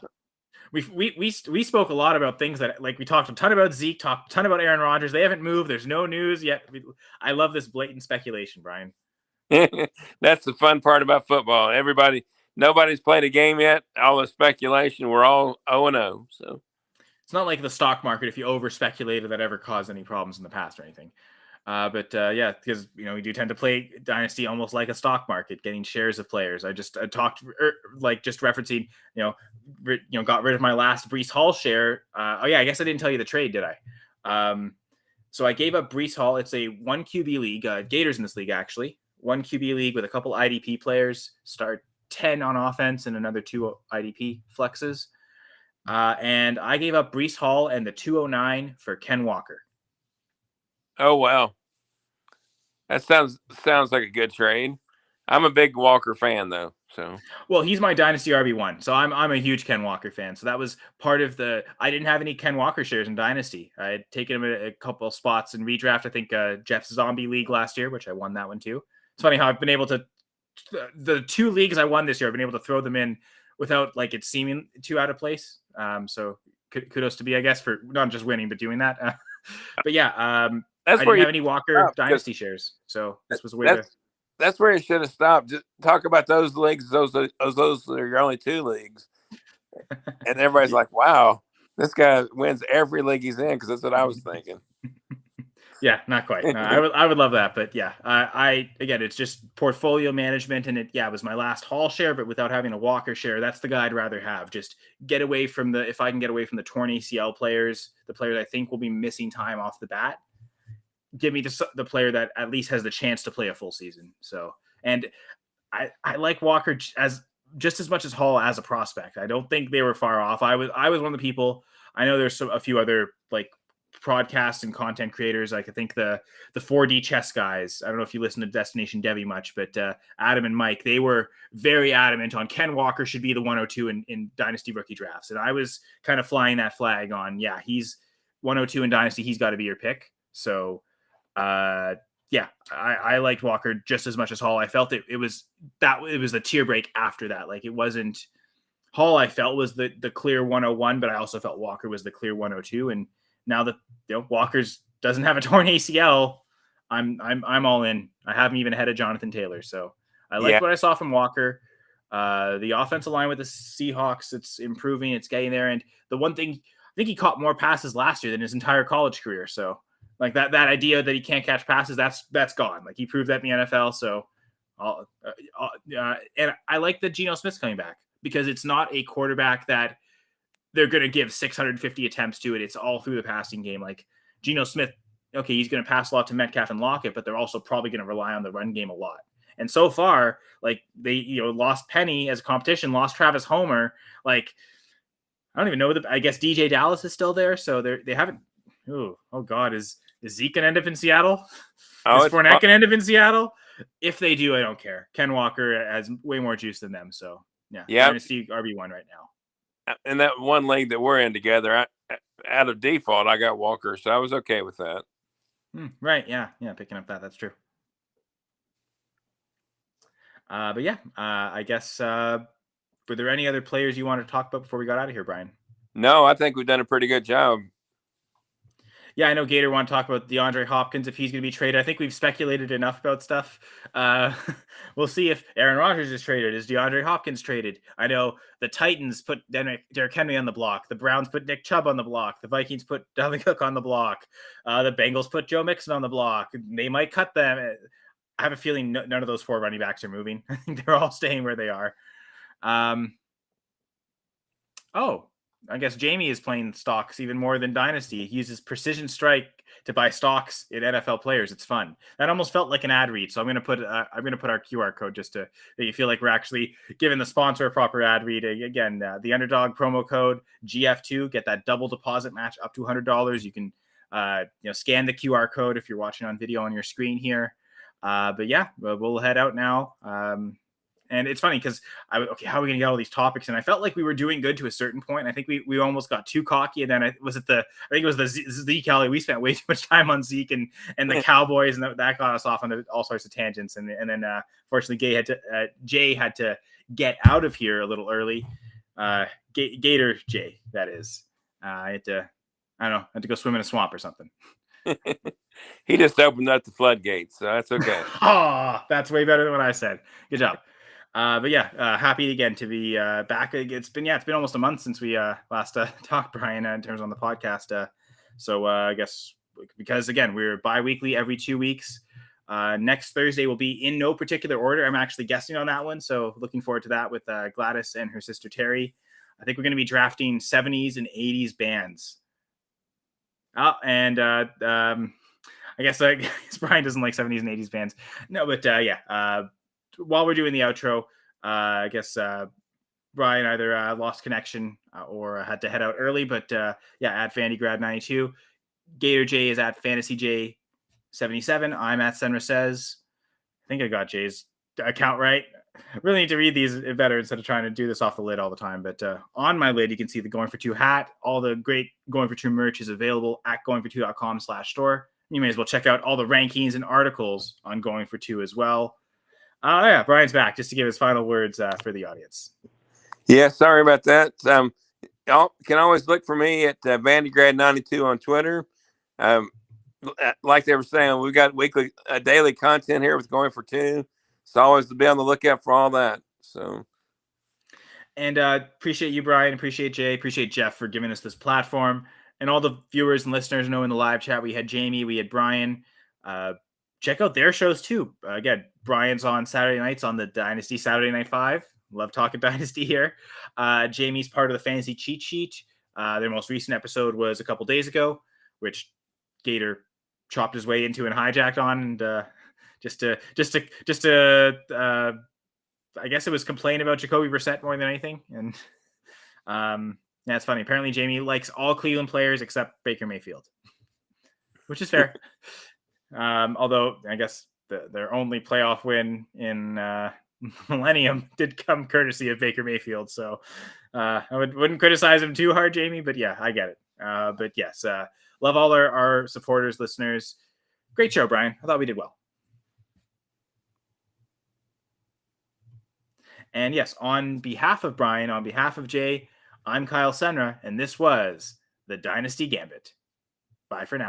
we spoke a lot about things that, like, we talked a ton about Zeke, talked a ton about Aaron Rodgers. They haven't moved. There's no news yet. I love this blatant speculation, Brian. That's the fun part about football. Nobody's played a game yet. All the speculation. We're all 0-0. So. It's not like the stock market, if you over speculated, that ever caused any problems in the past or anything. But yeah, because, we do tend to play Dynasty almost like a stock market, getting shares of players. I talked, like, just referencing, got rid of my last Breece Hall share. Oh yeah, I guess I didn't tell you the trade, did I? So I gave up Breece Hall. It's a 1 QB league. Gators in this league, actually. 1 QB league with a couple IDP players. Start 10 on offense and another 2 IDP flexes. And I gave up Breece Hall and the 209 for Ken Walker. Oh, wow. That sounds like a good trade. I'm a big Walker fan, though. So, well, he's my Dynasty RB1. So I'm a huge Ken Walker fan. So that was part of I didn't have any Ken Walker shares in Dynasty. I had taken him a couple of spots in redraft. I think Jeff's Zombie League last year, which I won that one too. It's funny how I've been able to, the 2 leagues I won this year, I've been able to throw them in without, like, it seeming too out of place. So kudos to me, I guess, for not just winning, but doing that. But yeah, that's I where didn't have any Walker Dynasty shares. So this was a way that's where you should have stopped. Just talk about those leagues. Those are your only 2 leagues. And everybody's like, wow, this guy wins every league he's in, because that's what I was thinking. Yeah, not quite. No, I would love that, but yeah, again, it's just portfolio management, and it was my last Hall share, but without having a Walker share, that's the guy I'd rather have. Just get away from if I can get away from the torn ACL players, the players I think will be missing time off the bat, give me the player that at least has the chance to play a full season. So, and I like Walker just as much as Hall as a prospect. I don't think they were far off. I was one of the people. I know there's a few other, like, podcasts and content creators. Like, I think the 4D chess guys, I don't know if you listen to Destination Devi much, but Adam and Mike, they were very adamant on Ken Walker should be the 102 in Dynasty rookie drafts. And I was kind of flying that flag on, yeah, he's 102 in Dynasty. He's got to be your pick. So yeah, I liked Walker just as much as Hall. I felt it was a tear break after that. Like, it wasn't Hall, I felt, was the clear 101, but I also felt Walker was the clear 102. And now that Walker's doesn't have a torn ACL, I'm all in. I have him even ahead of Jonathan Taylor. So I like what I saw from Walker. The offensive line with the Seahawks, it's improving, it's getting there. And the one thing, I think he caught more passes last year than his entire college career. So Like that idea that he can't catch passes, that's gone. Like he proved that in the NFL. So, and I like that Geno Smith's coming back because it's not a quarterback that they're going to give 650 attempts to it. It's all through the passing game. Like Geno Smith, okay, he's going to pass a lot to Metcalf and Lockett, but they're also probably going to rely on the run game a lot. And so far, like they lost Penny as a competition, lost Travis Homer. Like I don't even know. I guess DJ Dallas is still there, so they haven't. Oh God, is Zeke gonna end up in Seattle? Is Fournette gonna end up in Seattle? If they do, I don't care. Ken Walker has way more juice than them, so yeah. Dynasty RB1 right now. In that one league that we're in together, out of default, I got Walker, so I was okay with that. Right? Yeah. Picking up that's true. But yeah, I guess. Were there any other players you wanted to talk about before we got out of here, Brian? No, I think we've done a pretty good job. Yeah, I know Gator want to talk about DeAndre Hopkins if he's going to be traded. I think we've speculated enough about stuff. We'll see if Aaron Rodgers is traded. Is DeAndre Hopkins traded? I know the Titans put Derrick Henry on the block. The Browns put Nick Chubb on the block. The Vikings put Dalvin Cook on the block. The Bengals put Joe Mixon on the block. They might cut them. I have a feeling none of those 4 running backs are moving. I think they're all staying where they are. I guess Jamie is playing stocks even more than Dynasty. He uses Precision Strike to buy stocks in NFL players. It's fun. That almost felt like an ad read. So I'm gonna put our QR code just to that you feel like we're actually giving the sponsor a proper ad read. Again, the Underdog promo code GF2, get that double deposit match up to $100. You can scan the QR code if you're watching on video on your screen here. But yeah, we'll head out now. And it's funny because how are we going to get all these topics? And I felt like we were doing good to a certain point. And I think we almost got too cocky. And then I think it was the Zeke alley. We spent way too much time on Zeke and the Cowboys, and that got us off on all sorts of tangents. And then fortunately, Jay had to get out of here a little early. Gator Jay, that is. I had to go swim in a swamp or something. He just opened up the floodgates, so that's okay. That's way better than what I said. Good job. But yeah, happy again to be back. It's been almost a month since we last talked, Brian, in terms on the podcast. So I guess because again we're bi-weekly every 2 weeks. Next Thursday will be in no particular order. I'm actually guessing on that one, so looking forward to that with Gladys and her sister Terry. I think we're going to be drafting 70s and 80s bands. I guess Brian doesn't like 70s and 80s bands. No, but while we're doing the outro, I guess Brian either lost connection or had to head out early. But at FandyGrad92. Gator J is at FantasyJ77. I'm at Senra Says. I think I got Jay's account right. I really need to read these better instead of trying to do this off the lid all the time. But on my lid, you can see the Going for Two hat. All the great Going for Two merch is available at goingfor2.com/store. You may as well check out all the rankings and articles on Going for Two as well. Brian's back just to give his final words for the audience. Yeah, sorry about that. Y'all can always look for me at VandyGrad92 on Twitter. Like they were saying, we've got daily content here with Going for Two. So always to be on the lookout for all that. So, and appreciate you, Brian. Appreciate Jay. Appreciate Jeff for giving us this platform. And all the viewers and listeners know in the live chat we had Jamie, we had Brian. Check out their shows too. Again, Brian's on Saturday nights on the Dynasty Saturday Night 5. Love talking Dynasty here. Jamie's part of the Fantasy Cheat Sheet. Their most recent episode was a couple days ago, which Gator chopped his way into and hijacked on, and just to I guess it was complain about Jacoby Brissett more than anything. And that's funny. Apparently Jamie likes all Cleveland players except Baker Mayfield, which is fair. Although I guess their only playoff win in Millennium did come courtesy of Baker Mayfield. So I wouldn't criticize him too hard, Jamie, but yeah, I get it. But yes, love all our supporters, listeners. Great show, Brian. I thought we did well. And yes, on behalf of Brian, on behalf of Jay, I'm Kyle Senra, and this was the Dynasty Gambit. Bye for now.